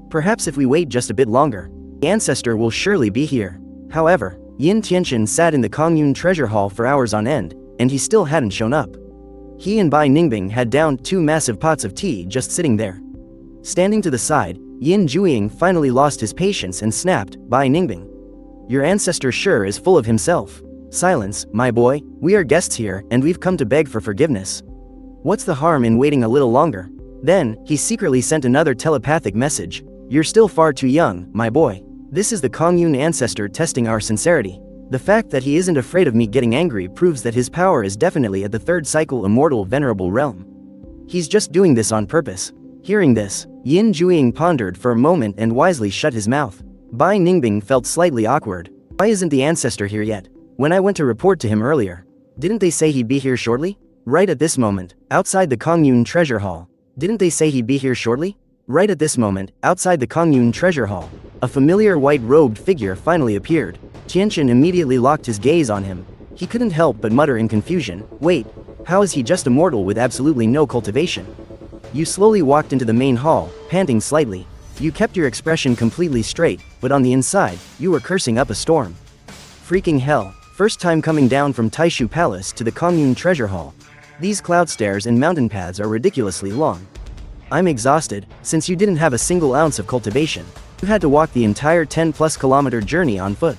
Perhaps if we wait just a bit longer, the ancestor will surely be here. However, Yin Tianshin sat in the Kongyun treasure hall for hours on end, and he still hadn't shown up. He and Bai Ningbing had downed 2 massive pots of tea just sitting there. Standing to the side, Yin Jueying finally lost his patience and snapped, Bai Ningbing. Your ancestor sure is full of himself. Silence, my boy, we are guests here and we've come to beg for forgiveness. What's the harm in waiting a little longer? Then, he secretly sent another telepathic message. You're still far too young, my boy. This is the Kongyun ancestor testing our sincerity. The fact that he isn't afraid of me getting angry proves that his power is definitely at the 3rd cycle Immortal Venerable realm. He's just doing this on purpose. Hearing this, Yin Jueying pondered for a moment and wisely shut his mouth. Bai Ningbing felt slightly awkward. Why isn't the ancestor here yet? When I went to report to him earlier, didn't they say he'd be here shortly? Right at this moment, outside the Kongyun treasure hall, didn't they say he'd be here shortly? Right at this moment, outside the Kongyun treasure hall, a familiar white-robed figure finally appeared. Tianshin immediately locked his gaze on him. He couldn't help but mutter in confusion, wait, how is he just a mortal with absolutely no cultivation? You slowly walked into the main hall, panting slightly. You kept your expression completely straight, but on the inside, you were cursing up a storm. Freaking hell, first time coming down from Taishu Palace to the Kongyun treasure hall. These cloud stairs and mountain paths are ridiculously long. I'm exhausted, since you didn't have a single ounce of cultivation. You had to walk the entire 10+ kilometer journey on foot.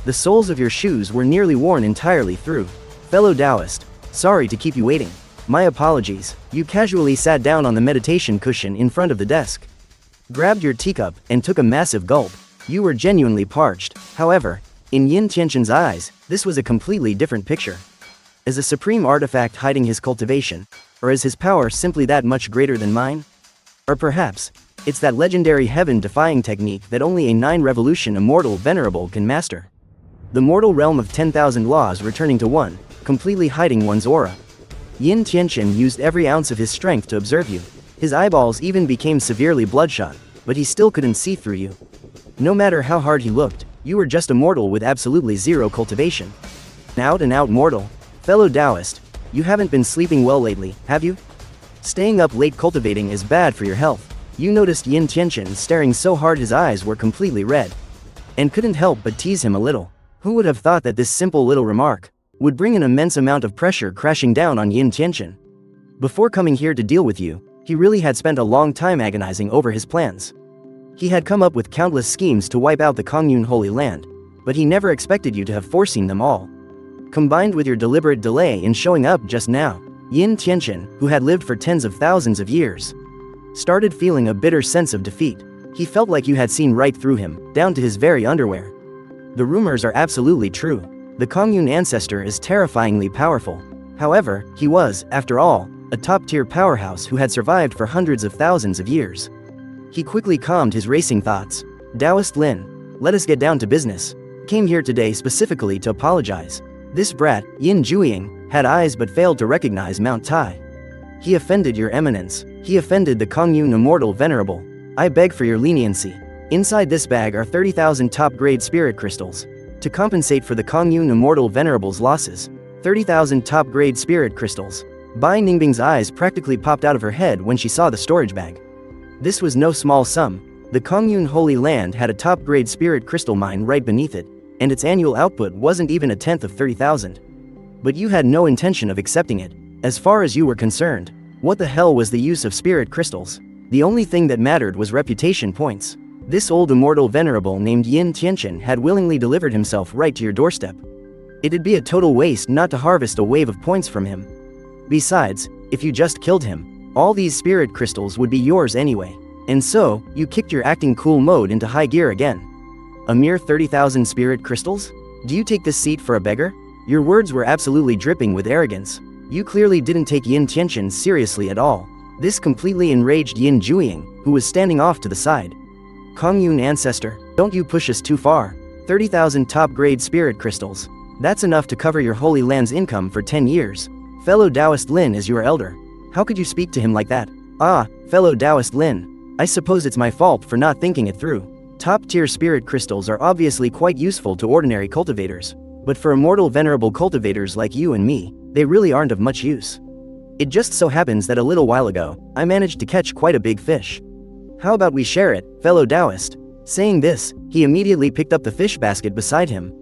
The soles of your shoes were nearly worn entirely through. Fellow Taoist, sorry to keep you waiting. My apologies. You casually sat down on the meditation cushion in front of the desk, grabbed your teacup, and took a massive gulp. You were genuinely parched. However, in Yin Tianshin's eyes, this was a completely different picture. Is a supreme artifact hiding his cultivation? Or is his power simply that much greater than mine? Or perhaps, it's that legendary heaven-defying technique that only a 9-revolution immortal venerable can master. The mortal realm of 10,000 laws returning to 1, completely hiding one's aura. Yin Tianshin used every ounce of his strength to observe you. His eyeballs even became severely bloodshot, but he still couldn't see through you. No matter how hard he looked, you were just a mortal with absolutely zero cultivation. An out-and-out mortal. Fellow Taoist, you haven't been sleeping well lately, have you? Staying up late cultivating is bad for your health. You noticed Yin Tianshin staring so hard his eyes were completely red, and couldn't help but tease him a little. Who would have thought that this simple little remark would bring an immense amount of pressure crashing down on Yin Tianshin? Before coming here to deal with you, he really had spent a long time agonizing over his plans. He had come up with countless schemes to wipe out the Kongyun Holy Land, but he never expected you to have foreseen them all. Combined with your deliberate delay in showing up just now, Yin Tianshin, who had lived for tens of thousands of years, started feeling a bitter sense of defeat. He felt like you had seen right through him, down to his very underwear. The rumors are absolutely true. The Kongyun ancestor is terrifyingly powerful. However, he was, after all, a top-tier powerhouse who had survived for hundreds of thousands of years. He quickly calmed his racing thoughts. Taoist Lin, let us get down to business. Came here today specifically to apologize. This brat, Yin Jiuying, had eyes but failed to recognize Mount Tai. He offended your eminence. He offended the Kongyun Immortal Venerable. I beg for your leniency. Inside this bag are 30,000 top-grade spirit crystals. To compensate for the Kongyun Immortal Venerable's losses, 30,000 top-grade spirit crystals. Bai Ningbing's eyes practically popped out of her head when she saw the storage bag. This was no small sum. The Kongyun Holy Land had a top-grade spirit crystal mine right beneath it, and its annual output wasn't even a tenth of 30,000. But you had no intention of accepting it. As far as you were concerned, what the hell was the use of spirit crystals? The only thing that mattered was reputation points. This old immortal venerable named Yin Tianshin had willingly delivered himself right to your doorstep. It'd be a total waste not to harvest a wave of points from him. Besides, if you just killed him, all these spirit crystals would be yours anyway. And so, you kicked your acting cool mode into high gear again. A mere 30,000 spirit crystals? Do you take this seat for a beggar? Your words were absolutely dripping with arrogance. You clearly didn't take Yin Tianshin seriously at all. This completely enraged Yin Jiuying, who was standing off to the side. Kongyun ancestor, don't you push us too far. 30,000 top-grade spirit crystals. That's enough to cover your Holy Land's income for 10 years. Fellow Taoist Lin is your elder. How could you speak to him like that? Ah, fellow Taoist Lin. I suppose it's my fault for not thinking it through. Top-tier spirit crystals are obviously quite useful to ordinary cultivators. But for immortal venerable cultivators like you and me, they really aren't of much use. It just so happens that a little while ago, I managed to catch quite a big fish. How about we share it, fellow Taoist? Saying this, he immediately picked up the fish basket beside him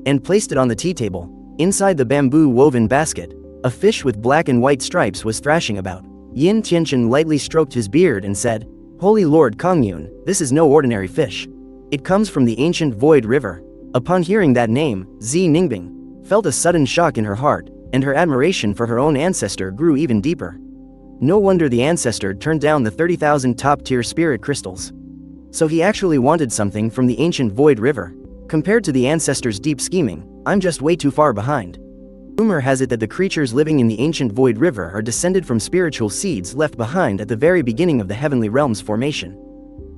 and placed it on the tea table. Inside the bamboo woven basket, a fish with black and white stripes was thrashing about. Yin Tianshin lightly stroked his beard and said, Holy Lord Kongyun, this is no ordinary fish. It comes from the ancient Void River. Upon hearing that name, Zi Ningbing felt a sudden shock in her heart, and her admiration for her own ancestor grew even deeper. No wonder the ancestor turned down the 30,000 top-tier spirit crystals. So he actually wanted something from the ancient Void River. Compared to the ancestor's deep scheming, I'm just way too far behind. Rumor has it that the creatures living in the ancient Void River are descended from spiritual seeds left behind at the very beginning of the Heavenly Realm's formation.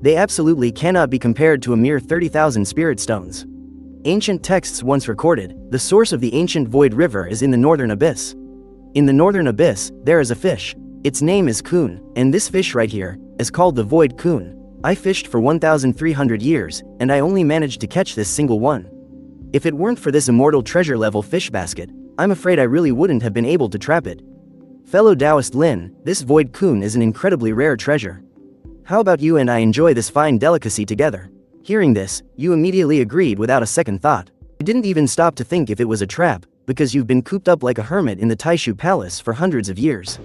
They absolutely cannot be compared to a mere 30,000 spirit stones. Ancient texts once recorded, the source of the ancient Void River is in the Northern Abyss. In the Northern Abyss, there is a fish. Its name is Kun, and this fish right here is called the Void Kun. I fished for 1,300 years, and I only managed to catch this single one. If it weren't for this immortal treasure-level fish basket, I'm afraid I really wouldn't have been able to trap it. Fellow Taoist Lin, this Void Kun is an incredibly rare treasure. How about you and I enjoy this fine delicacy together? Hearing this, you immediately agreed without a second thought. You didn't even stop to think if it was a trap, because you've been cooped up like a hermit in the Taishu Palace for hundreds of years.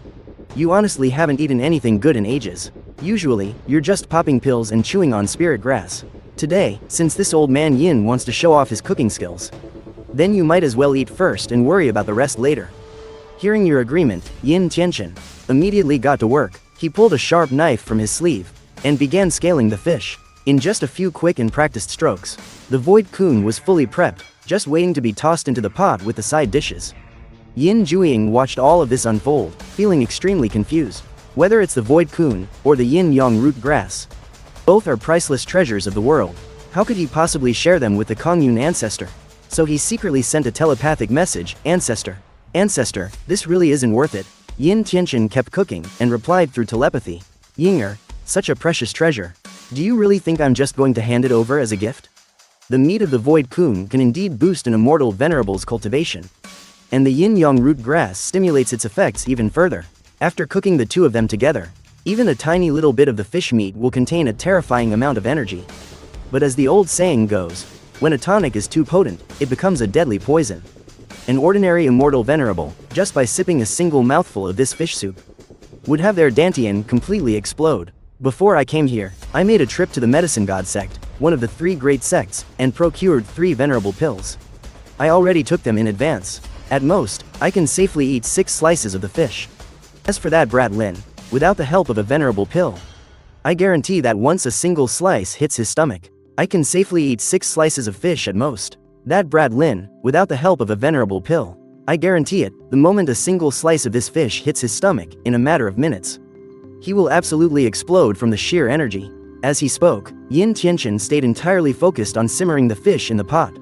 You honestly haven't eaten anything good in ages. Usually, you're just popping pills and chewing on spirit grass. Today, since this old man Yin wants to show off his cooking skills, then you might as well eat first and worry about the rest later. Hearing your agreement, Yin Tianshin immediately got to work. He pulled a sharp knife from his sleeve and began scaling the fish. In just a few quick and practiced strokes, the Void Kun was fully prepped, just waiting to be tossed into the pot with the side dishes. Yin Jiuying watched all of this unfold, feeling extremely confused. Whether it's the Void Kun or the Yin Yang root grass, both are priceless treasures of the world. How could he possibly share them with the Kongyun ancestor? So he secretly sent a telepathic message, Ancestor. Ancestor, this really isn't worth it. Yin Tianshin kept cooking and replied through telepathy. Yinger, such a precious treasure. Do you really think I'm just going to hand it over as a gift? The meat of the Void Kun can indeed boost an Immortal Venerable's cultivation. And the Yin Yang root grass stimulates its effects even further. After cooking the two of them together, even a tiny little bit of the fish meat will contain a terrifying amount of energy. But as the old saying goes, when a tonic is too potent, it becomes a deadly poison. An ordinary Immortal Venerable, just by sipping a single mouthful of this fish soup, would have their dantian completely explode. Before I came here, I made a trip to the Medicine God sect, one of the 3 great sects, and procured 3 venerable pills. I already took them in advance. At most, I can safely eat 6 slices of the fish. As for that brat Lin, without the help of a venerable pill, I guarantee that once a single slice hits his stomach, I can safely eat 6 slices of fish at most. That Brad Lin, without the help of a venerable pill. I guarantee it, the moment a single slice of this fish hits his stomach, in a matter of minutes, he will absolutely explode from the sheer energy. As he spoke, Yin Tianshin stayed entirely focused on simmering the fish in the pot.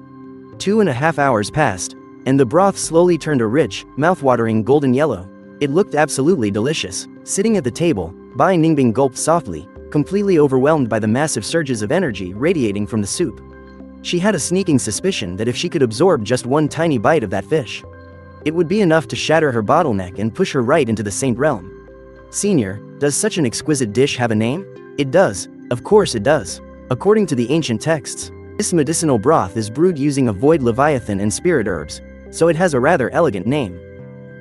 2.5 hours passed, and the broth slowly turned a rich, mouth-watering golden yellow. It looked absolutely delicious. Sitting at the table, Bai Ningbing gulped softly, completely overwhelmed by the massive surges of energy radiating from the soup. She had a sneaking suspicion that if she could absorb just one tiny bite of that fish, it would be enough to shatter her bottleneck and push her right into the saint realm. Senior, does such an exquisite dish have a name? It does. Of course it does. According to the ancient texts, this medicinal broth is brewed using a void leviathan and spirit herbs, so it has a rather elegant name.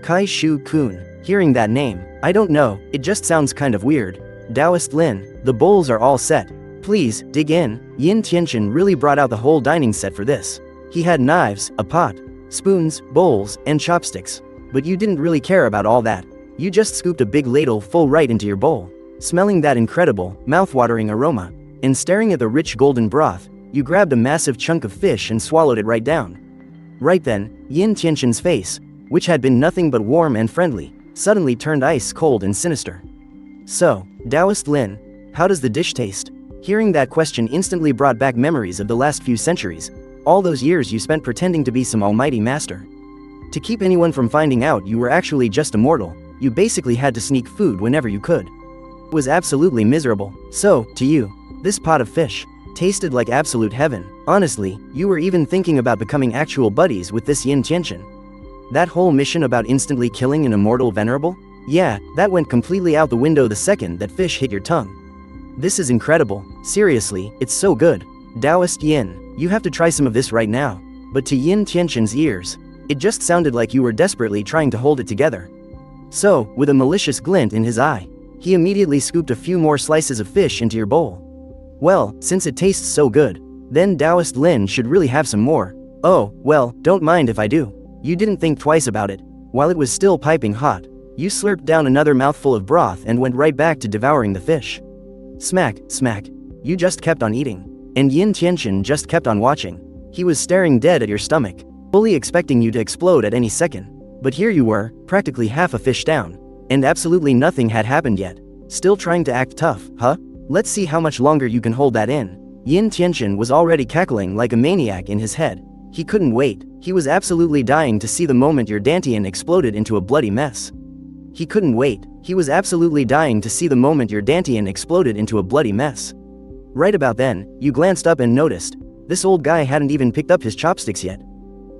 Kai Shu Kun. Hearing that name, I don't know, it just sounds kind of weird. Taoist Lin, the bowls are all set. Please, dig in. Yin Tianshin really brought out the whole dining set for this. He had knives, a pot, spoons, bowls, and chopsticks. But you didn't really care about all that. You just scooped a big ladle full right into your bowl. Smelling that incredible, mouth-watering aroma, and staring at the rich golden broth, you grabbed a massive chunk of fish and swallowed it right down. Right then, Yin Tianshin's face, which had been nothing but warm and friendly, suddenly turned ice cold and sinister. So, Taoist Lin, how does the dish taste? Hearing that question instantly brought back memories of the last few centuries, all those years you spent pretending to be some almighty master. To keep anyone from finding out you were actually just a mortal, you basically had to sneak food whenever you could. It was absolutely miserable. So, to you, this pot of fish tasted like absolute heaven. Honestly, you were even thinking about becoming actual buddies with this Yin Tianshin. That whole mission about instantly killing an immortal venerable? Yeah, that went completely out the window the second that fish hit your tongue. This is incredible. Seriously, it's so good. Taoist Yin, you have to try some of this right now. But to Yin Tianshin's ears, it just sounded like you were desperately trying to hold it together. So, with a malicious glint in his eye, he immediately scooped a few more slices of fish into your bowl. Well, since it tastes so good, then Taoist Lin should really have some more. Oh, well, don't mind if I do. You didn't think twice about it. While it was still piping hot, you slurped down another mouthful of broth and went right back to devouring the fish. Smack, smack. You just kept on eating. And Yin Tianshin just kept on watching. He was staring dead at your stomach, fully expecting you to explode at any second. But here you were, practically half a fish down, and absolutely nothing had happened yet. Still trying to act tough, huh? Let's see how much longer you can hold that in. Yin Tianshin was already cackling like a maniac in his head. He couldn't wait. He was absolutely dying to see the moment your dantian exploded into a bloody mess. He couldn't wait. He was absolutely dying to see the moment your dantian exploded into a bloody mess. Right about then, you glanced up and noticed, this old guy hadn't even picked up his chopsticks yet.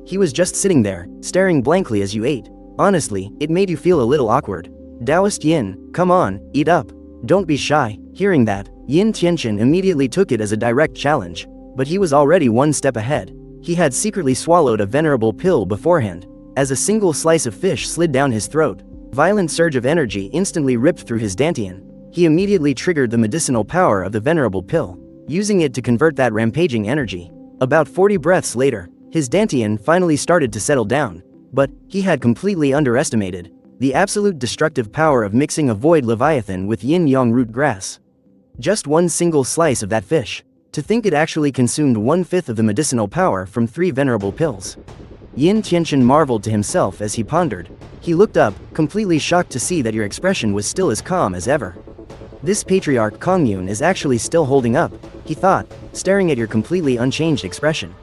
He was just sitting there, staring blankly as you ate. Honestly, it made you feel a little awkward. Taoist Yin, come on, eat up. Don't be shy. Hearing that, Yin Tianshin immediately took it as a direct challenge. But he was already one step ahead. He had secretly swallowed a venerable pill beforehand. As a single slice of fish slid down his throat, violent surge of energy instantly ripped through his dantian. He immediately triggered the medicinal power of the venerable pill, using it to convert that rampaging energy. About 40 breaths later, his dantian finally started to settle down. But he had completely underestimated the absolute destructive power of mixing a void leviathan with yin-yang root grass. Just one single slice of that fish. To think it actually consumed 1/5 of the medicinal power from 3 venerable pills. Yin Tianshin marveled to himself as he pondered. He looked up, completely shocked to see that your expression was still as calm as ever. This patriarch Kongyun is actually still holding up, he thought, staring at your completely unchanged expression.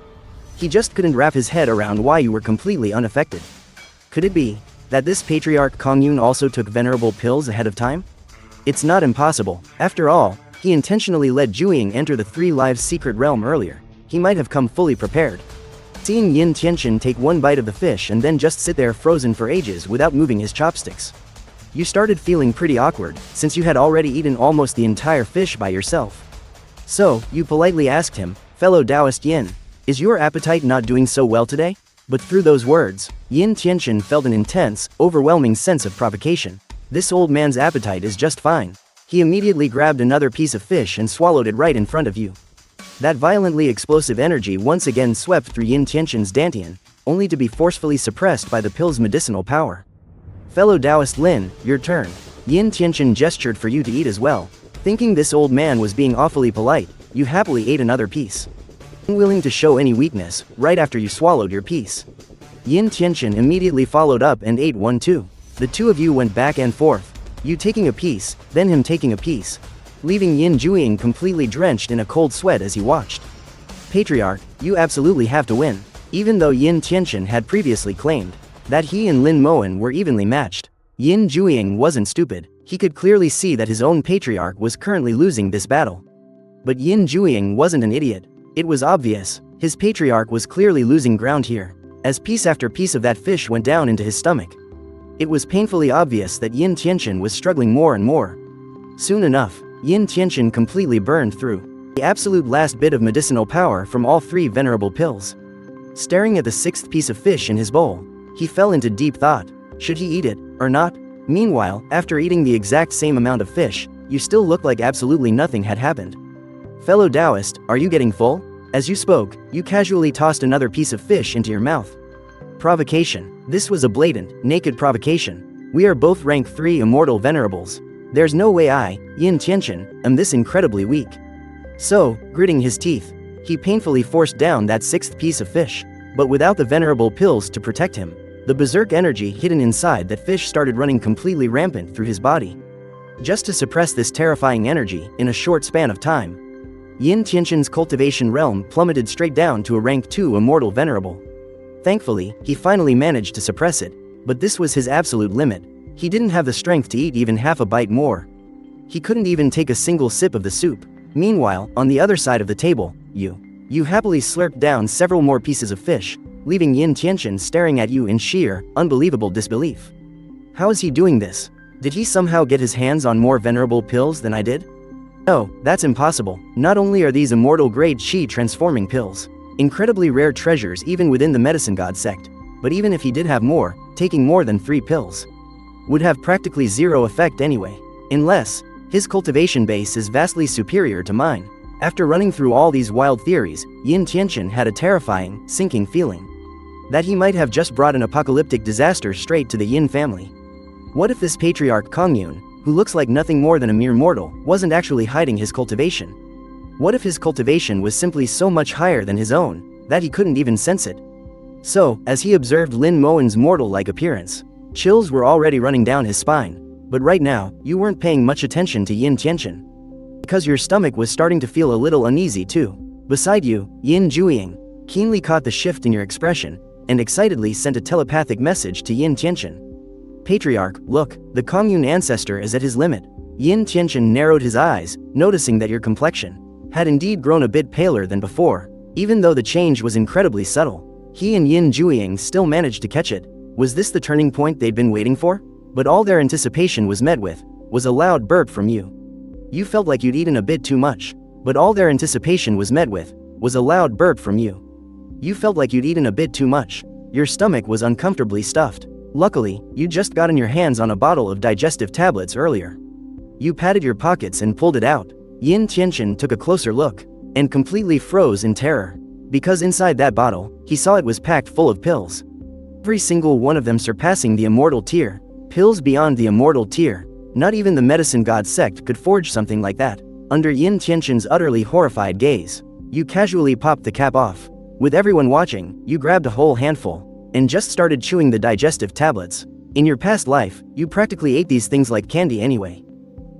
He just couldn't wrap his head around why you were completely unaffected. Could it be that this patriarch Kongyun also took venerable pills ahead of time? It's not impossible. After all, he intentionally let Zhuiying enter the 3 Lives secret realm earlier. He might have come fully prepared. Seeing Yin Tianshin take one bite of the fish and then just sit there frozen for ages without moving his chopsticks, you started feeling pretty awkward, since you had already eaten almost the entire fish by yourself. So, you politely asked him, fellow Taoist Yin, is your appetite not doing so well today? But through those words, Yin Tianshin felt an intense, overwhelming sense of provocation. This old man's appetite is just fine. He immediately grabbed another piece of fish and swallowed it right in front of you. That violently explosive energy once again swept through Yin Tianshin's dantian, only to be forcefully suppressed by the pill's medicinal power. Fellow Taoist Lin, your turn. Yin Tianshin gestured for you to eat as well. Thinking this old man was being awfully polite, you happily ate another piece. Unwilling to show any weakness, right after you swallowed your piece. Yin Tianshin immediately followed up and ate one too. The two of you went back and forth. You taking a piece, then him taking a piece, leaving Yin Jueying completely drenched in a cold sweat as he watched. Patriarch, you absolutely have to win. Even though Yin Tianshin had previously claimed that he and Lin Moen were evenly matched, Yin Jueying wasn't stupid. He could clearly see that his own patriarch was currently losing this battle. But Yin Jueying wasn't an idiot. It was obvious. His patriarch was clearly losing ground here, as piece after piece of that fish went down into his stomach. It was painfully obvious that Yin Tianshin was struggling more and more. Soon enough, Yin Tianshin completely burned through the absolute last bit of medicinal power from all 3 venerable pills. Staring at the 6th piece of fish in his bowl, he fell into deep thought. Should he eat it, or not? Meanwhile, after eating the exact same amount of fish, you still look like absolutely nothing had happened. Fellow Taoist, are you getting full? As you spoke, you casually tossed another piece of fish into your mouth. Provocation. This was a blatant, naked provocation. We are both rank 3 Immortal Venerables. There's no way I, Yin Tianshin, am this incredibly weak. So, gritting his teeth, he painfully forced down that 6th piece of fish. But without the venerable pills to protect him, the berserk energy hidden inside that fish started running completely rampant through his body. Just to suppress this terrifying energy in a short span of time, Yin Tianshin's cultivation realm plummeted straight down to a rank 2 Immortal Venerable. Thankfully, he finally managed to suppress it, but this was his absolute limit. He didn't have the strength to eat even half a bite more. He couldn't even take a single sip of the soup. Meanwhile, on the other side of the table, you happily slurped down several more pieces of fish, leaving Yin Tianshin staring at you in sheer, unbelievable disbelief. How is he doing this? Did he somehow get his hands on more venerable pills than I did? No, that's impossible. Not only are these immortal grade Qi transforming pills incredibly rare treasures even within the medicine god sect, but even if he did have more, taking more than 3 pills would have practically zero effect anyway. Unless his cultivation base is vastly superior to mine. After running through all these wild theories, Yin Tianshin had a terrifying, sinking feeling that he might have just brought an apocalyptic disaster straight to the Yin family. What if this patriarch Kongyun, who looks like nothing more than a mere mortal, wasn't actually hiding his cultivation? What if his cultivation was simply so much higher than his own, that he couldn't even sense it? So, as he observed Lin Moen's mortal-like appearance, chills were already running down his spine. But right now, you weren't paying much attention to Yin Tianshin, because your stomach was starting to feel a little uneasy too. Beside you, Yin Jueying keenly caught the shift in your expression, and excitedly sent a telepathic message to Yin Tianshin. Patriarch, look, the Kongyun ancestor is at his limit. Yin Tianshin narrowed his eyes, noticing that your complexion had indeed grown a bit paler than before. Even though the change was incredibly subtle, he and Yin Jueying still managed to catch it. Was this the turning point they'd been waiting for? But all their anticipation was met with was a loud burp from you. You felt like you'd eaten a bit too much, but all their anticipation was met with was a loud burp from you. You felt like you'd eaten a bit too much. Your stomach was uncomfortably stuffed. Luckily, you'd just gotten your hands on a bottle of digestive tablets earlier. You patted your pockets and pulled it out. Yin Tianshin took a closer look, and completely froze in terror. Because inside that bottle, he saw it was packed full of pills. Every single one of them surpassing the immortal tier. Pills beyond the immortal tier. Not even the medicine god sect could forge something like that. Under Yin Tianshin's utterly horrified gaze, you casually popped the cap off. With everyone watching, you grabbed a whole handful, and just started chewing the digestive tablets. In your past life, you practically ate these things like candy anyway.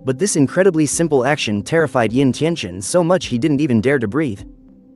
But this incredibly simple action terrified Yin Tianshin so much he didn't even dare to breathe.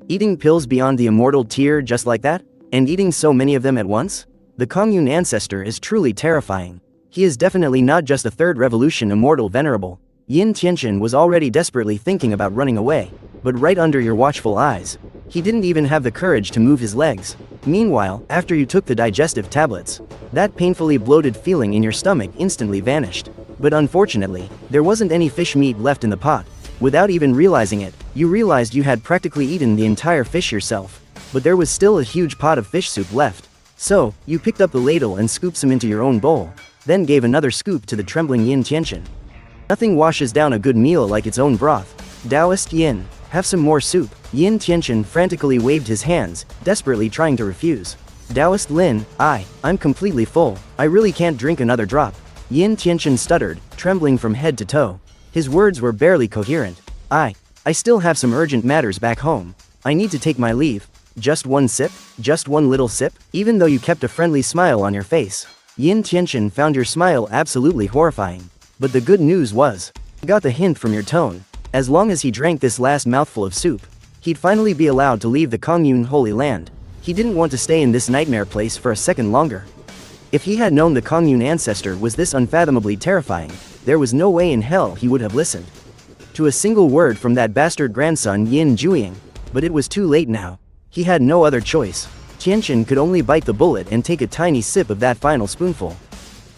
Eating pills beyond the immortal tier just like that? And eating so many of them at once? The Kongyun ancestor is truly terrifying. He is definitely not just a 3rd revolution immortal venerable. Yin Tianshin was already desperately thinking about running away, but right under your watchful eyes, he didn't even have the courage to move his legs. Meanwhile, after you took the digestive tablets, that painfully bloated feeling in your stomach instantly vanished. But unfortunately, there wasn't any fish meat left in the pot. Without even realizing it, you realized you had practically eaten the entire fish yourself. But there was still a huge pot of fish soup left. So, you picked up the ladle and scooped some into your own bowl, then gave another scoop to the trembling Yin Tianshin. Nothing washes down a good meal like its own broth. Taoist Yin, have some more soup. Yin Tianshin frantically waved his hands, desperately trying to refuse. Taoist Lin, I'm completely full. I really can't drink another drop. Yin Tianshin stuttered, trembling from head to toe. His words were barely coherent. I still have some urgent matters back home. I need to take my leave. Just one sip? Just one little sip? Even though you kept a friendly smile on your face, Yin Tianshin found your smile absolutely horrifying. But the good news was, he got the hint from your tone. As long as he drank this last mouthful of soup, he'd finally be allowed to leave the Kongyun Holy Land. He didn't want to stay in this nightmare place for a second longer. If he had known the Kongyun ancestor was this unfathomably terrifying, there was no way in hell he would have listened to a single word from that bastard grandson Yin Jueying. But it was too late now. He had no other choice. Tianshin could only bite the bullet and take a tiny sip of that final spoonful.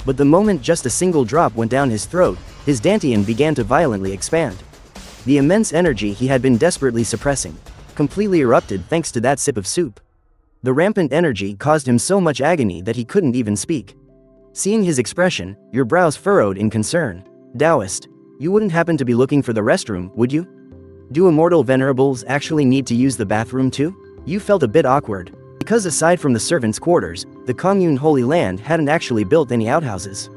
But the moment just a single drop went down his throat, his dantian began to violently expand. The immense energy he had been desperately suppressing completely erupted thanks to that sip of soup. The rampant energy caused him so much agony that he couldn't even speak. Seeing his expression, your brows furrowed in concern. Taoist, you wouldn't happen to be looking for the restroom, would you? Do Immortal Venerables actually need to use the bathroom too? You felt a bit awkward. Because aside from the servants' quarters, the Kongyun Holy Land hadn't actually built any outhouses.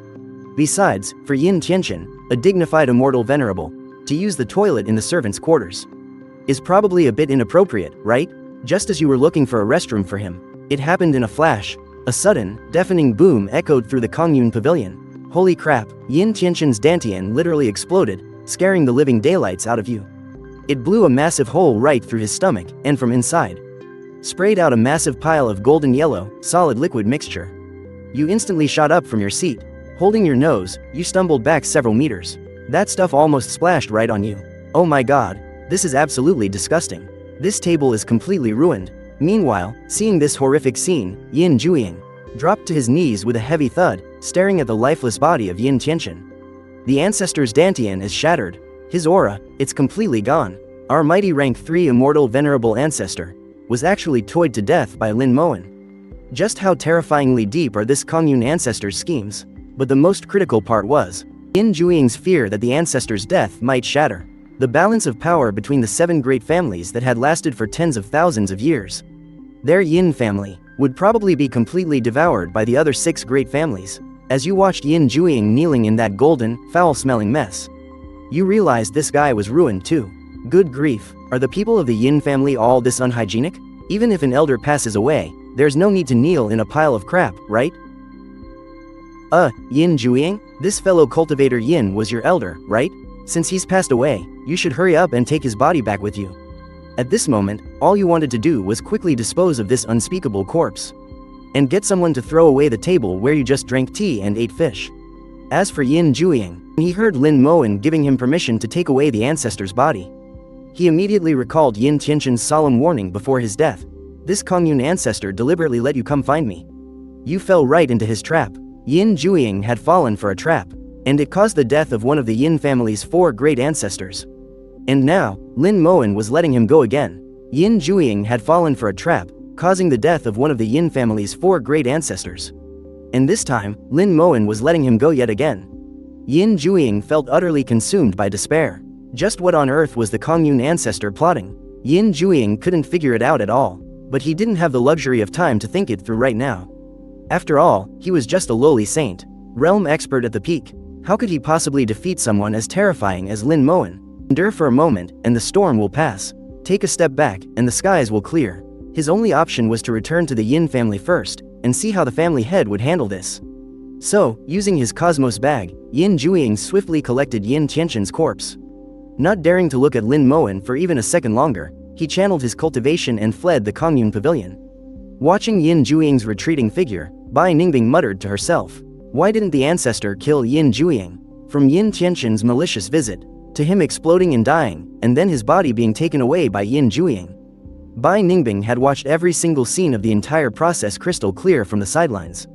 Besides, for Yin Tianshin, a dignified Immortal Venerable, to use the toilet in the servants' quarters is probably a bit inappropriate, right? Just as you were looking for a restroom for him, it happened in a flash. A sudden, deafening boom echoed through the Kongyun pavilion. Holy crap, Yin Tianshin's dantian literally exploded, scaring the living daylights out of you. It blew a massive hole right through his stomach, and from inside sprayed out a massive pile of golden yellow, solid liquid mixture. You instantly shot up from your seat. Holding your nose, you stumbled back several meters. That stuff almost splashed right on you. Oh my god, this is absolutely disgusting. This table is completely ruined. Meanwhile, seeing this horrific scene, Yin Jueying dropped to his knees with a heavy thud, staring at the lifeless body of Yin Tianshin. The ancestor's dantian is shattered. His aura, it's completely gone. Our mighty rank 3 immortal venerable ancestor was actually toyed to death by Lin Moen. Just how terrifyingly deep are this Kongyun ancestor's schemes? But the most critical part was Yin Jueying's fear that the ancestor's death might shatter the balance of power between the 7 great families that had lasted for tens of thousands of years. Their Yin family would probably be completely devoured by the other 6 great families. As you watched Yin Jueying kneeling in that golden, foul-smelling mess, you realized this guy was ruined too. Good grief, are the people of the Yin family all this unhygienic? Even if an elder passes away, there's no need to kneel in a pile of crap, right? Yin Jueying? This fellow cultivator Yin was your elder, right? Since he's passed away, you should hurry up and take his body back with you. At this moment, all you wanted to do was quickly dispose of this unspeakable corpse and get someone to throw away the table where you just drank tea and ate fish. As for Yin Jueying, he heard Lin Moen giving him permission to take away the ancestor's body. He immediately recalled Yin Tianshin's solemn warning before his death. This Kongyun ancestor deliberately let you come find me. You fell right into his trap. Yin Jueying had fallen for a trap, and it caused the death of one of the Yin family's 4 great ancestors. And now, Lin Moen was letting him go again. Yin Jueying had fallen for a trap, causing the death of one of the Yin family's 4 great ancestors. And this time, Lin Moen was letting him go yet again. Yin Jueying felt utterly consumed by despair. Just what on earth was the Kongyun ancestor plotting? Yin Jueying couldn't figure it out at all, but he didn't have the luxury of time to think it through right now. After all, he was just a lowly saint, realm expert at the peak. How could he possibly defeat someone as terrifying as Lin Moen? Endure for a moment, and the storm will pass. Take a step back, and the skies will clear. His only option was to return to the Yin family first, and see how the family head would handle this. So, using his cosmos bag, Yin Jueying swiftly collected Yin Tianshin's corpse. Not daring to look at Lin Moen for even a second longer, he channeled his cultivation and fled the Kongyun pavilion. Watching Yin Jueying's retreating figure, Bai Ningbing muttered to herself, why didn't the ancestor kill Yin Jueying? From Yin Tianshin's malicious visit, to him exploding and dying, and then his body being taken away by Yin Jueying, Bai Ningbing had watched every single scene of the entire process crystal clear from the sidelines.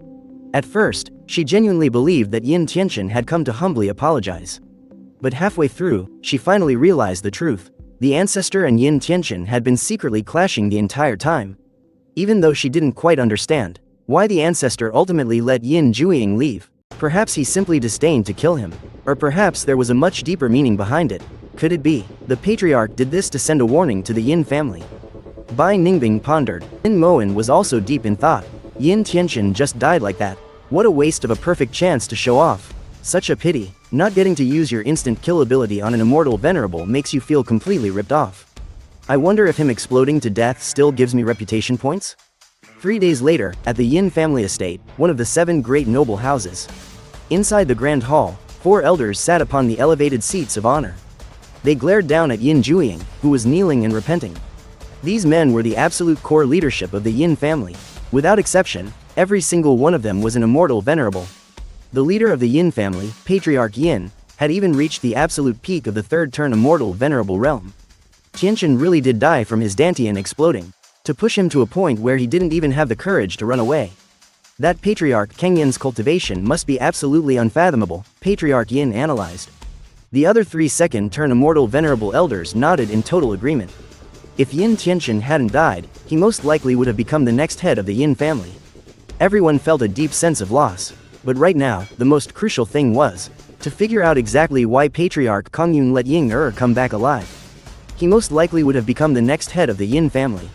At first, she genuinely believed that Yin Tianshin had come to humbly apologize. But halfway through, she finally realized the truth. The ancestor and Yin Tianshin had been secretly clashing the entire time. Even though she didn't quite understand why the ancestor ultimately let Yin Jueying leave, perhaps he simply disdained to kill him. Or perhaps there was a much deeper meaning behind it. Could it be the patriarch did this to send a warning to the Yin family? Bai Ningbing pondered. Lin Moen was also deep in thought. Yin Tianshin just died like that. What a waste of a perfect chance to show off. Such a pity, not getting to use your instant kill ability on an Immortal Venerable makes you feel completely ripped off. I wonder if him exploding to death still gives me reputation points? 3 days later, at the Yin family estate, one of the 7 great noble houses. Inside the grand hall, 4 elders sat upon the elevated seats of honor. They glared down at Yin Jiuying, who was kneeling and repenting. These men were the absolute core leadership of the Yin family. Without exception, every single one of them was an Immortal Venerable. The leader of the Yin family, Patriarch Yin, had even reached the absolute peak of the 3rd turn Immortal Venerable realm. Tianshin really did die from his Dantian exploding, to push him to a point where he didn't even have the courage to run away. That Patriarch Kengyin's cultivation must be absolutely unfathomable, Patriarch Yin analyzed. The other 3 second turn Immortal Venerable elders nodded in total agreement. If Yin Tianshin hadn't died, he most likely would have become the next head of the Yin family. Everyone felt a deep sense of loss, but right now, the most crucial thing was to figure out exactly why Patriarch Kongyun let Yin come back alive. He most likely would have become the next head of the Yin family.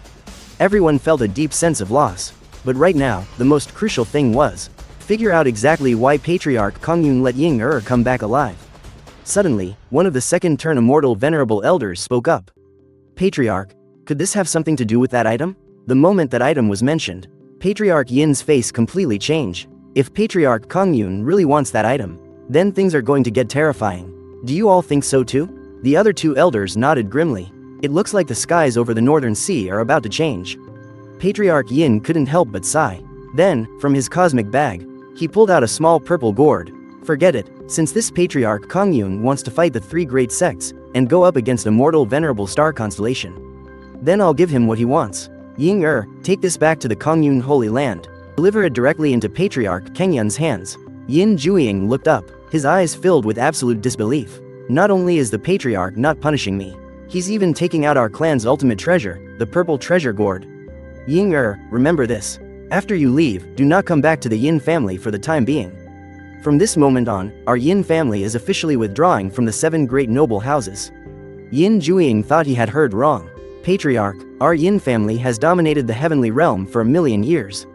Everyone felt a deep sense of loss, but right now, the most crucial thing was figure out exactly why Patriarch Kongyun let Yin come back alive. Suddenly, one of the second turn Immortal Venerable elders spoke up. Patriarch, could this have something to do with that item? The moment that item was mentioned, Patriarch Yin's face completely changed. If Patriarch Kongyun really wants that item, then things are going to get terrifying. Do you all think so too? The other 2 elders nodded grimly. It looks like the skies over the northern sea are about to change. Patriarch Yin couldn't help but sigh. Then, from his cosmic bag, he pulled out a small purple gourd. Forget it, since this Patriarch Kongyun wants to fight the 3 great sects, and go up against Immortal Venerable star constellation. Then I'll give him what he wants. Ying take this back to the Kongyun Holy Land. Deliver it directly into Patriarch Kengyun's hands. Yin Jiuying looked up, his eyes filled with absolute disbelief. Not only is the Patriarch not punishing me, he's even taking out our clan's ultimate treasure, the purple treasure gourd. Ying remember this. After you leave, do not come back to the Yin family for the time being. From this moment on, our Yin family is officially withdrawing from the 7 great noble houses. Yin Jiuying thought he had heard wrong. Patriarch, our Yin family has dominated the heavenly realm for 1,000,000 years.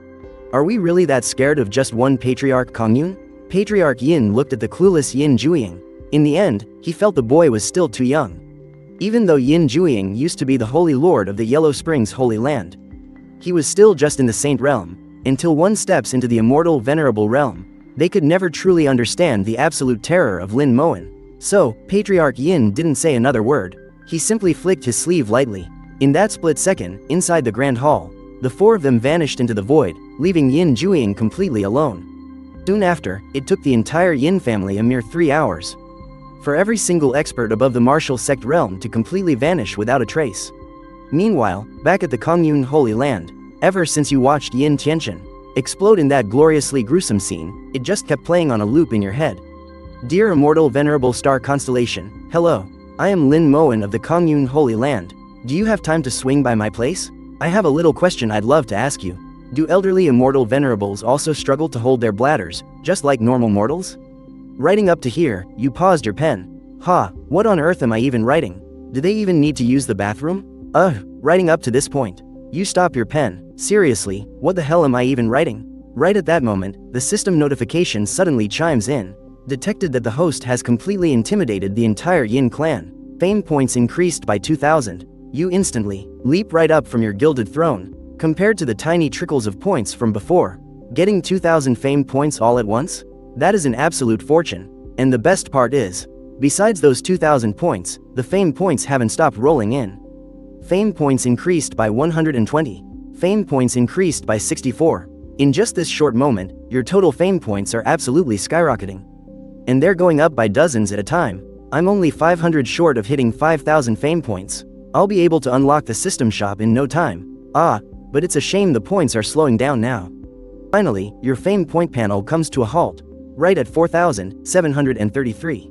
Are we really that scared of just one Patriarch Kongyun? Patriarch Yin looked at the clueless Yin Jiuying. In the end, he felt the boy was still too young. Even though Yin Jiuying used to be the Holy Lord of the Yellow Springs Holy Land, he was still just in the Saint realm. Until one steps into the Immortal Venerable realm, they could never truly understand the absolute terror of Lin Moen. So, Patriarch Yin didn't say another word. He simply flicked his sleeve lightly. In that split second, inside the grand hall, the 4 of them vanished into the void, leaving Yin Jiuying completely alone. Soon after, it took the entire Yin family a mere 3 hours for every single expert above the martial sect realm to completely vanish without a trace. Meanwhile, back at the Kongyun Holy Land, ever since you watched Yin Tianshin explode in that gloriously gruesome scene, it just kept playing on a loop in your head. Dear Immortal Venerable Star Constellation, hello. I am Lin Moen of the Kongyun Holy Land. Do you have time to swing by my place? I have a little question I'd love to ask you. Do elderly Immortal Venerables also struggle to hold their bladders, just like normal mortals? Writing up to here, you paused your pen. What on earth am I even writing? Do they even need to use the bathroom? Writing up to this point. You stop your pen. Seriously, what the hell am I even writing? Right at that moment, the system notification suddenly chimes in. Detected that the host has completely intimidated the entire Yin clan. Fame points increased by 2,000. You instantly leap right up from your gilded throne. Compared to the tiny trickles of points from before, getting 2,000 fame points all at once? That is an absolute fortune. And the best part is, besides those 2,000 points, the fame points haven't stopped rolling in. Fame points increased by 120. Fame points increased by 64. In just this short moment, your total fame points are absolutely skyrocketing. And they're going up by dozens at a time. I'm only 500 short of hitting 5,000 fame points. I'll be able to unlock the system shop in no time. But it's a shame the points are slowing down now. Finally, your fame point panel comes to a halt, right at 4,733.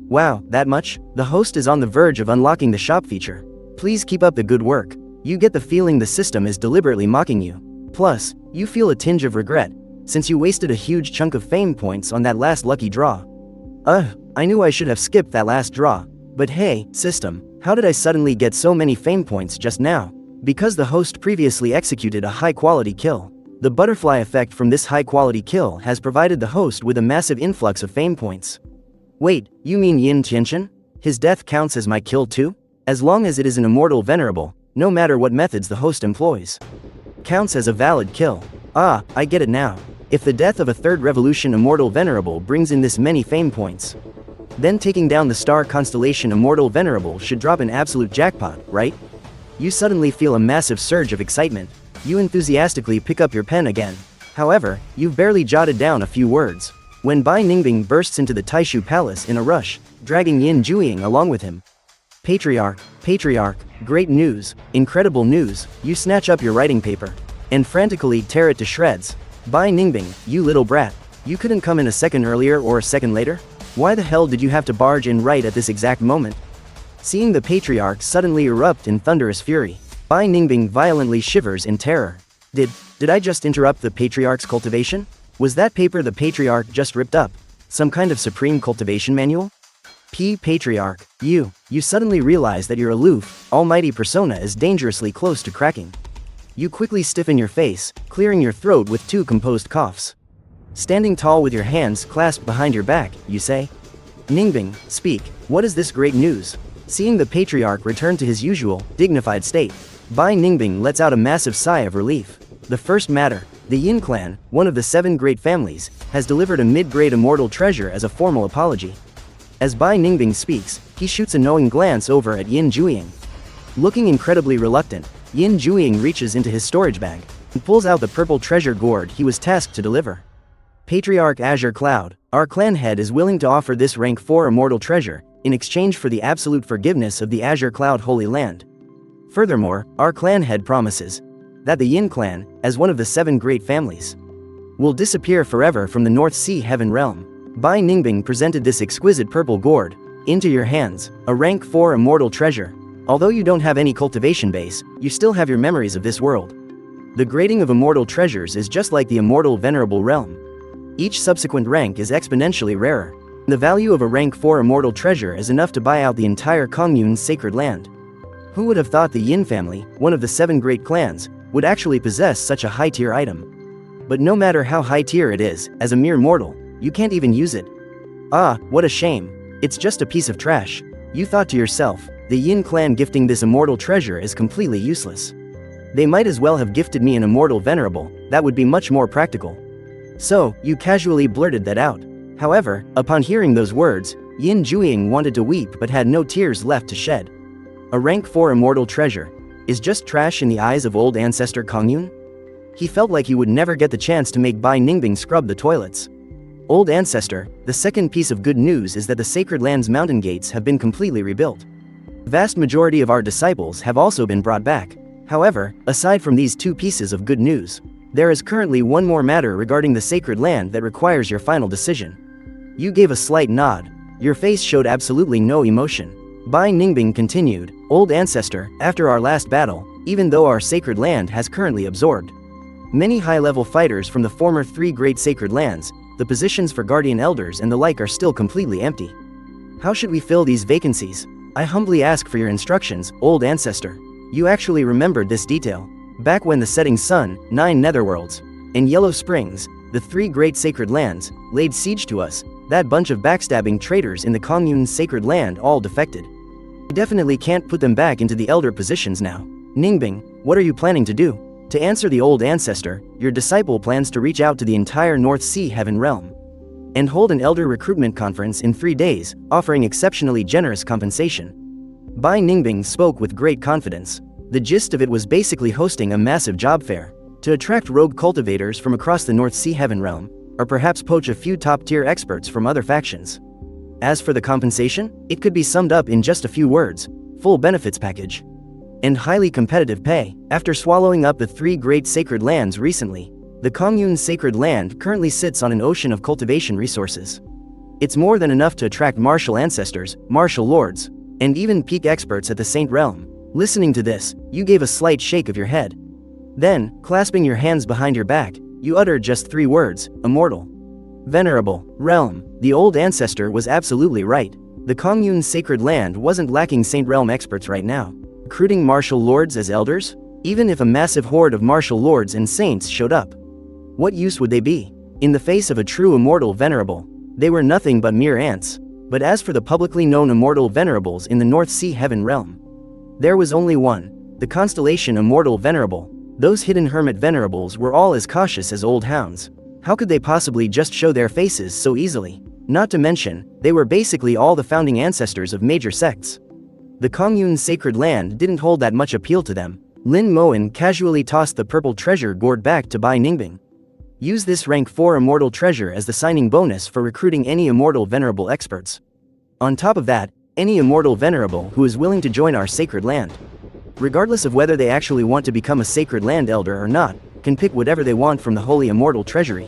Wow, that much? The host is on the verge of unlocking the shop feature. Please keep up the good work. You get the feeling the system is deliberately mocking you. Plus, you feel a tinge of regret, since you wasted a huge chunk of fame points on that last lucky draw. I knew I should have skipped that last draw. But hey, system, how did I suddenly get so many fame points just now? Because the host previously executed a high-quality kill. The butterfly effect from this high-quality kill has provided the host with a massive influx of fame points. Wait, you mean Yin Tianshin? His death counts as my kill too? As long as it is an immortal venerable, no matter what methods the host employs, counts as a valid kill. Ah, I get it now. If the death of a third revolution immortal venerable brings in this many fame points, then taking down the star constellation immortal venerable should drop an absolute jackpot, right? You suddenly feel a massive surge of excitement. You enthusiastically pick up your pen again. However, you've barely jotted down a few words when Bai Ningbing bursts into the Taishu Palace in a rush, dragging Yin Jueying along with him. Patriarch, great news, incredible news. You snatch up your writing paper and frantically tear it to shreds. Bai Ningbing, you little brat. You couldn't come in a second earlier or a second later? Why the hell did you have to barge in right at this exact moment? Seeing the patriarch suddenly erupt in thunderous fury, Bai Ningbing violently shivers in terror. Did I just interrupt the patriarch's cultivation? Was that paper the patriarch just ripped up some kind of supreme cultivation manual? Patriarch, you suddenly realize that your aloof, almighty persona is dangerously close to cracking. You quickly stiffen your face, clearing your throat with 2 composed coughs. Standing tall with your hands clasped behind your back, you say, Ningbing, speak, what is this great news? Seeing the patriarch return to his usual, dignified state, Bai Ningbing lets out a massive sigh of relief. The first matter, the Yin clan, one of the 7 great families, has delivered a mid-grade immortal treasure as a formal apology. As Bai Ningbing speaks, he shoots a knowing glance over at Yin Jueying. Looking incredibly reluctant, Yin Jueying reaches into his storage bag and pulls out the purple treasure gourd he was tasked to deliver. Patriarch Azure Cloud, our clan head is willing to offer this rank 4 immortal treasure in exchange for the absolute forgiveness of the Azure Cloud Holy Land. Furthermore, our clan head promises that the Yin clan, as one of the 7 great families, will disappear forever from the North Sea Heaven realm. Bai Ningbing presented this exquisite purple gourd into your hands, a rank 4 immortal treasure. Although you don't have any cultivation base, you still have your memories of this world. The grading of immortal treasures is just like the immortal venerable realm. Each subsequent rank is exponentially rarer. The value of a rank 4 immortal treasure is enough to buy out the entire Kongyun's sacred land. Who would have thought the Yin family, one of the 7 great clans, would actually possess such a high-tier item? But no matter how high-tier it is, as a mere mortal, you can't even use it. Ah, what a shame. It's just a piece of trash. You thought to yourself, the Yin clan gifting this immortal treasure is completely useless. They might as well have gifted me an immortal venerable, that would be much more practical. So, you casually blurted that out. However, upon hearing those words, Yin Jueying wanted to weep but had no tears left to shed. A rank 4 immortal treasure is just trash in the eyes of old ancestor Kongyun? He felt like he would never get the chance to make Bai Ningbing scrub the toilets. Old ancestor, the second piece of good news is that the Sacred Land's mountain gates have been completely rebuilt. The vast majority of our disciples have also been brought back. However, aside from these 2 pieces of good news, there is currently one more matter regarding the Sacred Land that requires your final decision. You gave a slight nod. Your face showed absolutely no emotion. Bai Ningbing continued, Old ancestor, after our last battle, even though our Sacred Land has currently absorbed many high-level fighters from the former 3 great Sacred Lands, the positions for Guardian Elders and the like are still completely empty. How should we fill these vacancies? I humbly ask for your instructions, old ancestor. You actually remembered this detail. Back when the setting sun, 9 netherworlds, and Yellow Springs, the 3 great Sacred Lands, laid siege to us, that bunch of backstabbing traitors in the Kongyun's Sacred Land all defected. We definitely can't put them back into the elder positions now. Ningbing, what are you planning to do? To answer the old ancestor, your disciple plans to reach out to the entire North Sea Heaven realm and hold an elder recruitment conference in 3 days, offering exceptionally generous compensation. Bai Ningbing spoke with great confidence. The gist of it was basically hosting a massive job fair to attract rogue cultivators from across the North Sea Heaven realm, or perhaps poach a few top-tier experts from other factions. As for the compensation, it could be summed up in just a few words: full benefits package and highly competitive pay. After swallowing up the 3 great sacred lands recently, the Kongyun's sacred land currently sits on an ocean of cultivation resources. It's more than enough to attract martial ancestors, martial lords, and even peak experts at the Saint Realm. Listening to this, you gave a slight shake of your head. Then, clasping your hands behind your back, you uttered just 3 words: immortal. Venerable realm. The old ancestor was absolutely right. The Kongyun's sacred land wasn't lacking Saint Realm experts right now. Recruiting martial lords as elders? Even if a massive horde of martial lords and saints showed up, What use would they be? In the face of a true immortal venerable, they were nothing but mere ants. But as for the publicly known immortal venerables in the North Sea Heaven realm, there was only one, the constellation Immortal Venerable. Those hidden hermit venerables were all as cautious as old hounds. How could they possibly just show their faces so easily? Not to mention, they were basically all the founding ancestors of major sects. The Kongyun's sacred land didn't hold that much appeal to them. Lin Moen casually tossed the purple treasure gourd back to Bai Ningbing. Use this rank 4 immortal treasure as the signing bonus for recruiting any immortal venerable experts. On top of that, any immortal venerable who is willing to join our sacred land, regardless of whether they actually want to become a sacred land elder or not, can pick whatever they want from the holy immortal treasury.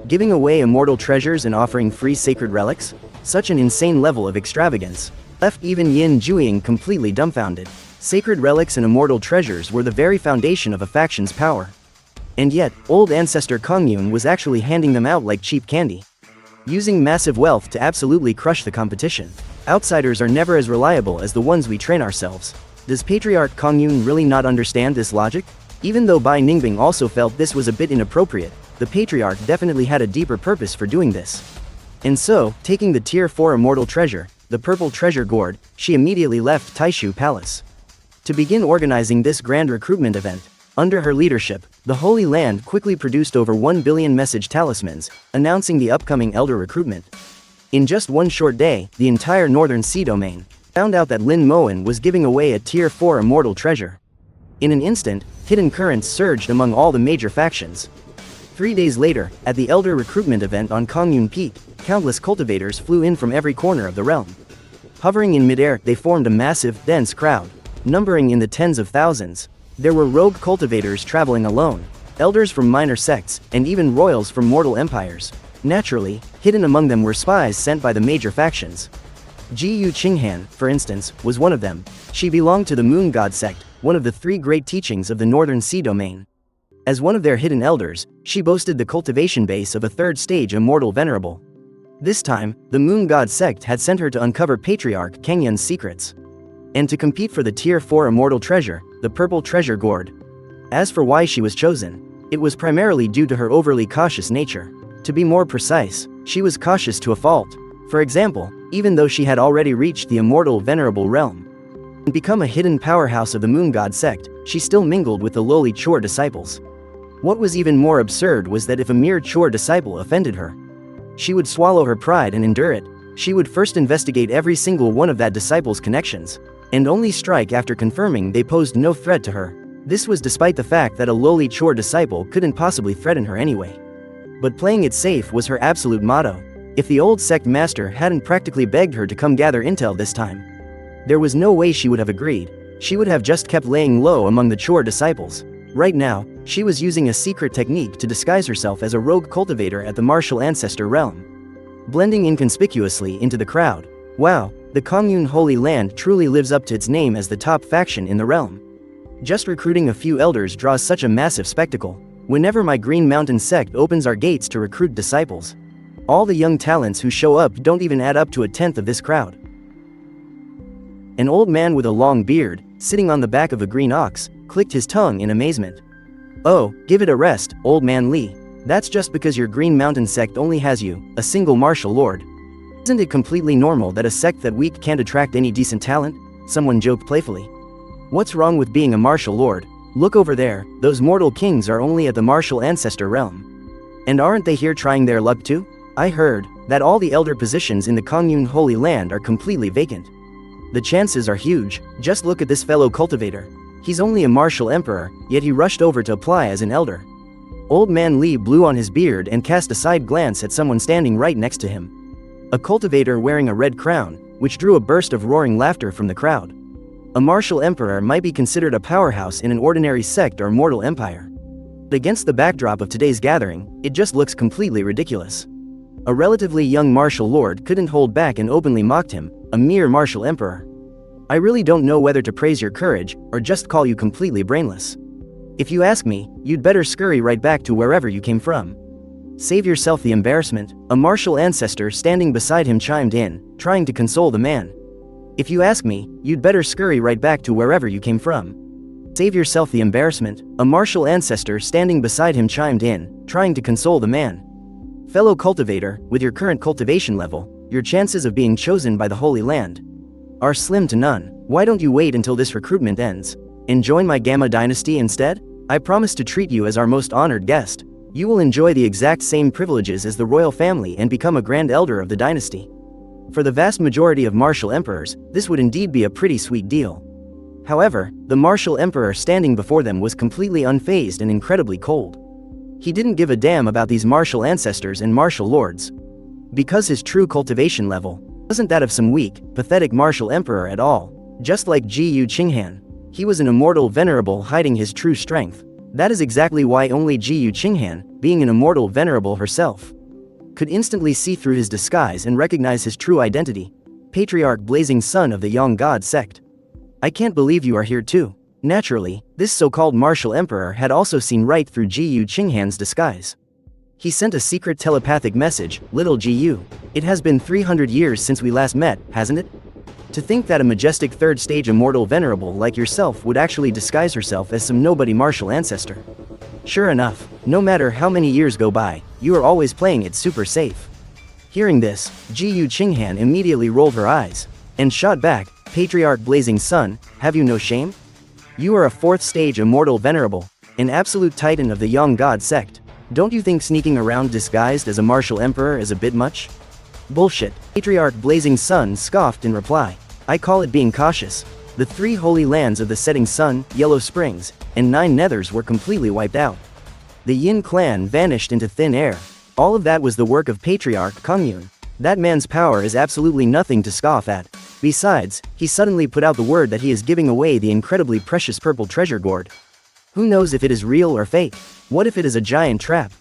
Giving away immortal treasures and offering free sacred relics? Such an insane level of extravagance left even Yin Juiying completely dumbfounded. Sacred relics and immortal treasures were the very foundation of a faction's power. And yet, old ancestor Kongyun was actually handing them out like cheap candy, using massive wealth to absolutely crush the competition. Outsiders are never as reliable as the ones we train ourselves. Does Patriarch Kongyun really not understand this logic? Even though Bai Ningbing also felt this was a bit inappropriate, the Patriarch definitely had a deeper purpose for doing this. And so, taking the Tier 4 immortal treasure, the purple treasure gourd, she immediately left Taishu Palace to begin organizing this grand recruitment event. Under her leadership, the Holy Land quickly produced over 1 billion message talismans, announcing the upcoming elder recruitment. In just one short day, the entire Northern Sea domain found out that Lin Moen was giving away a Tier 4 immortal treasure. In an instant, hidden currents surged among all the major factions. 3 days later, at the elder recruitment event on Kongyun Peak, countless cultivators flew in from every corner of the realm. Hovering in midair, they formed a massive, dense crowd, numbering in the tens of thousands. There were rogue cultivators traveling alone, elders from minor sects, and even royals from mortal empires. Naturally, hidden among them were spies sent by the major factions. Ji Yu Qinghan, for instance, was one of them. She belonged to the Moon God sect, one of the 3 great teachings of the Northern Sea domain. As one of their hidden elders, she boasted the cultivation base of a 3rd stage immortal venerable. This time, the Moon God sect had sent her to uncover Patriarch Kengyun's secrets, and to compete for the Tier 4 immortal treasure, the purple treasure gourd. As for why she was chosen, it was primarily due to her overly cautious nature. To be more precise, she was cautious to a fault. For example, even though she had already reached the immortal venerable realm and become a hidden powerhouse of the Moon God sect, she still mingled with the lowly Chor disciples. What was even more absurd was that if a mere Chor disciple offended her, she would swallow her pride and endure it. She would first investigate every single one of that disciple's connections, and only strike after confirming they posed no threat to her. This was despite the fact that a lowly Chor disciple couldn't possibly threaten her anyway. But playing it safe was her absolute motto. If the old sect master hadn't practically begged her to come gather intel this time, there was no way she would have agreed. She would have just kept laying low among the Chor disciples. Right now, she was using a secret technique to disguise herself as a rogue cultivator at the martial ancestor realm, blending inconspicuously into the crowd. Wow, the Kongyun Holy Land truly lives up to its name as the top faction in the realm. Just recruiting a few elders draws such a massive spectacle. Whenever my Green Mountain sect opens our gates to recruit disciples, all the young talents who show up don't even add up to a tenth of this crowd. An old man with a long beard, sitting on the back of a green ox, clicked his tongue in amazement. Oh, give it a rest, old man Li. That's just because your Green Mountain sect only has you, a single martial lord. Isn't it completely normal that a sect that weak can't attract any decent talent? Someone joked playfully. What's wrong with being a martial lord? Look over there, those mortal kings are only at the martial ancestor realm. And aren't they here trying their luck too? I heard that all the elder positions in the Kongyun Holy Land are completely vacant. The chances are huge. Just look at this fellow cultivator. He's only a martial emperor, yet he rushed over to apply as an elder. Old man Li blew on his beard and cast a side glance at someone standing right next to him. A cultivator wearing a red crown, which drew a burst of roaring laughter from the crowd. A martial emperor might be considered a powerhouse in an ordinary sect or mortal empire. But against the backdrop of today's gathering, it just looks completely ridiculous. A relatively young martial lord couldn't hold back and openly mocked him, a mere martial emperor. I really don't know whether to praise your courage, or just call you completely brainless. If you ask me, you'd better scurry right back to wherever you came from. Save yourself the embarrassment, a martial ancestor standing beside him chimed in, trying to console the man. If you ask me, you'd better scurry right back to wherever you came from. Save yourself the embarrassment, a martial ancestor standing beside him chimed in, trying to console the man. Fellow cultivator, with your current cultivation level, your chances of being chosen by the Holy Land are slim to none. Why don't you wait until this recruitment ends and join my Gamma dynasty instead? I promise to treat you as our most honored guest. You will enjoy the exact same privileges as the royal family and become a grand elder of the dynasty. For the vast majority of martial emperors, this would indeed be a pretty sweet deal. However, the martial emperor standing before them was completely unfazed and incredibly cold. He didn't give a damn about these martial ancestors and martial lords, because his true cultivation level wasn't that of some weak, pathetic martial emperor at all. Just like Ji Qinghan, he was an immortal venerable hiding his true strength. That is exactly why only Ji Qinghan, being an immortal venerable herself, could instantly see through his disguise and recognize his true identity. Patriarch blazing son of the Yang God sect. I can't believe you are here too. Naturally, this so-called martial emperor had also seen right through Ji Qinghan's disguise. He sent a secret telepathic message, "Little Ji, it has been 300 years since we last met, hasn't it? To think that a majestic third-stage immortal venerable like yourself would actually disguise herself as some nobody martial ancestor. Sure enough, no matter how many years go by, you are always playing it super safe." Hearing this, Ji Qinghan immediately rolled her eyes and shot back, "Patriarch blazing son, have you no shame? You are a 4th stage immortal venerable, an absolute titan of the Yang God sect. Don't you think sneaking around disguised as a martial emperor is a bit much?" "Bullshit," Patriarch blazing sun scoffed in reply. "I call it being cautious." The 3 holy lands of the setting sun, Yellow Springs, and 9 Nethers were completely wiped out. The Yin clan vanished into thin air. All of that was the work of Patriarch Kongyun. That man's power is absolutely nothing to scoff at. Besides, he suddenly put out the word that he is giving away the incredibly precious purple treasure gourd. Who knows if it is real or fake? What if it is a giant trap?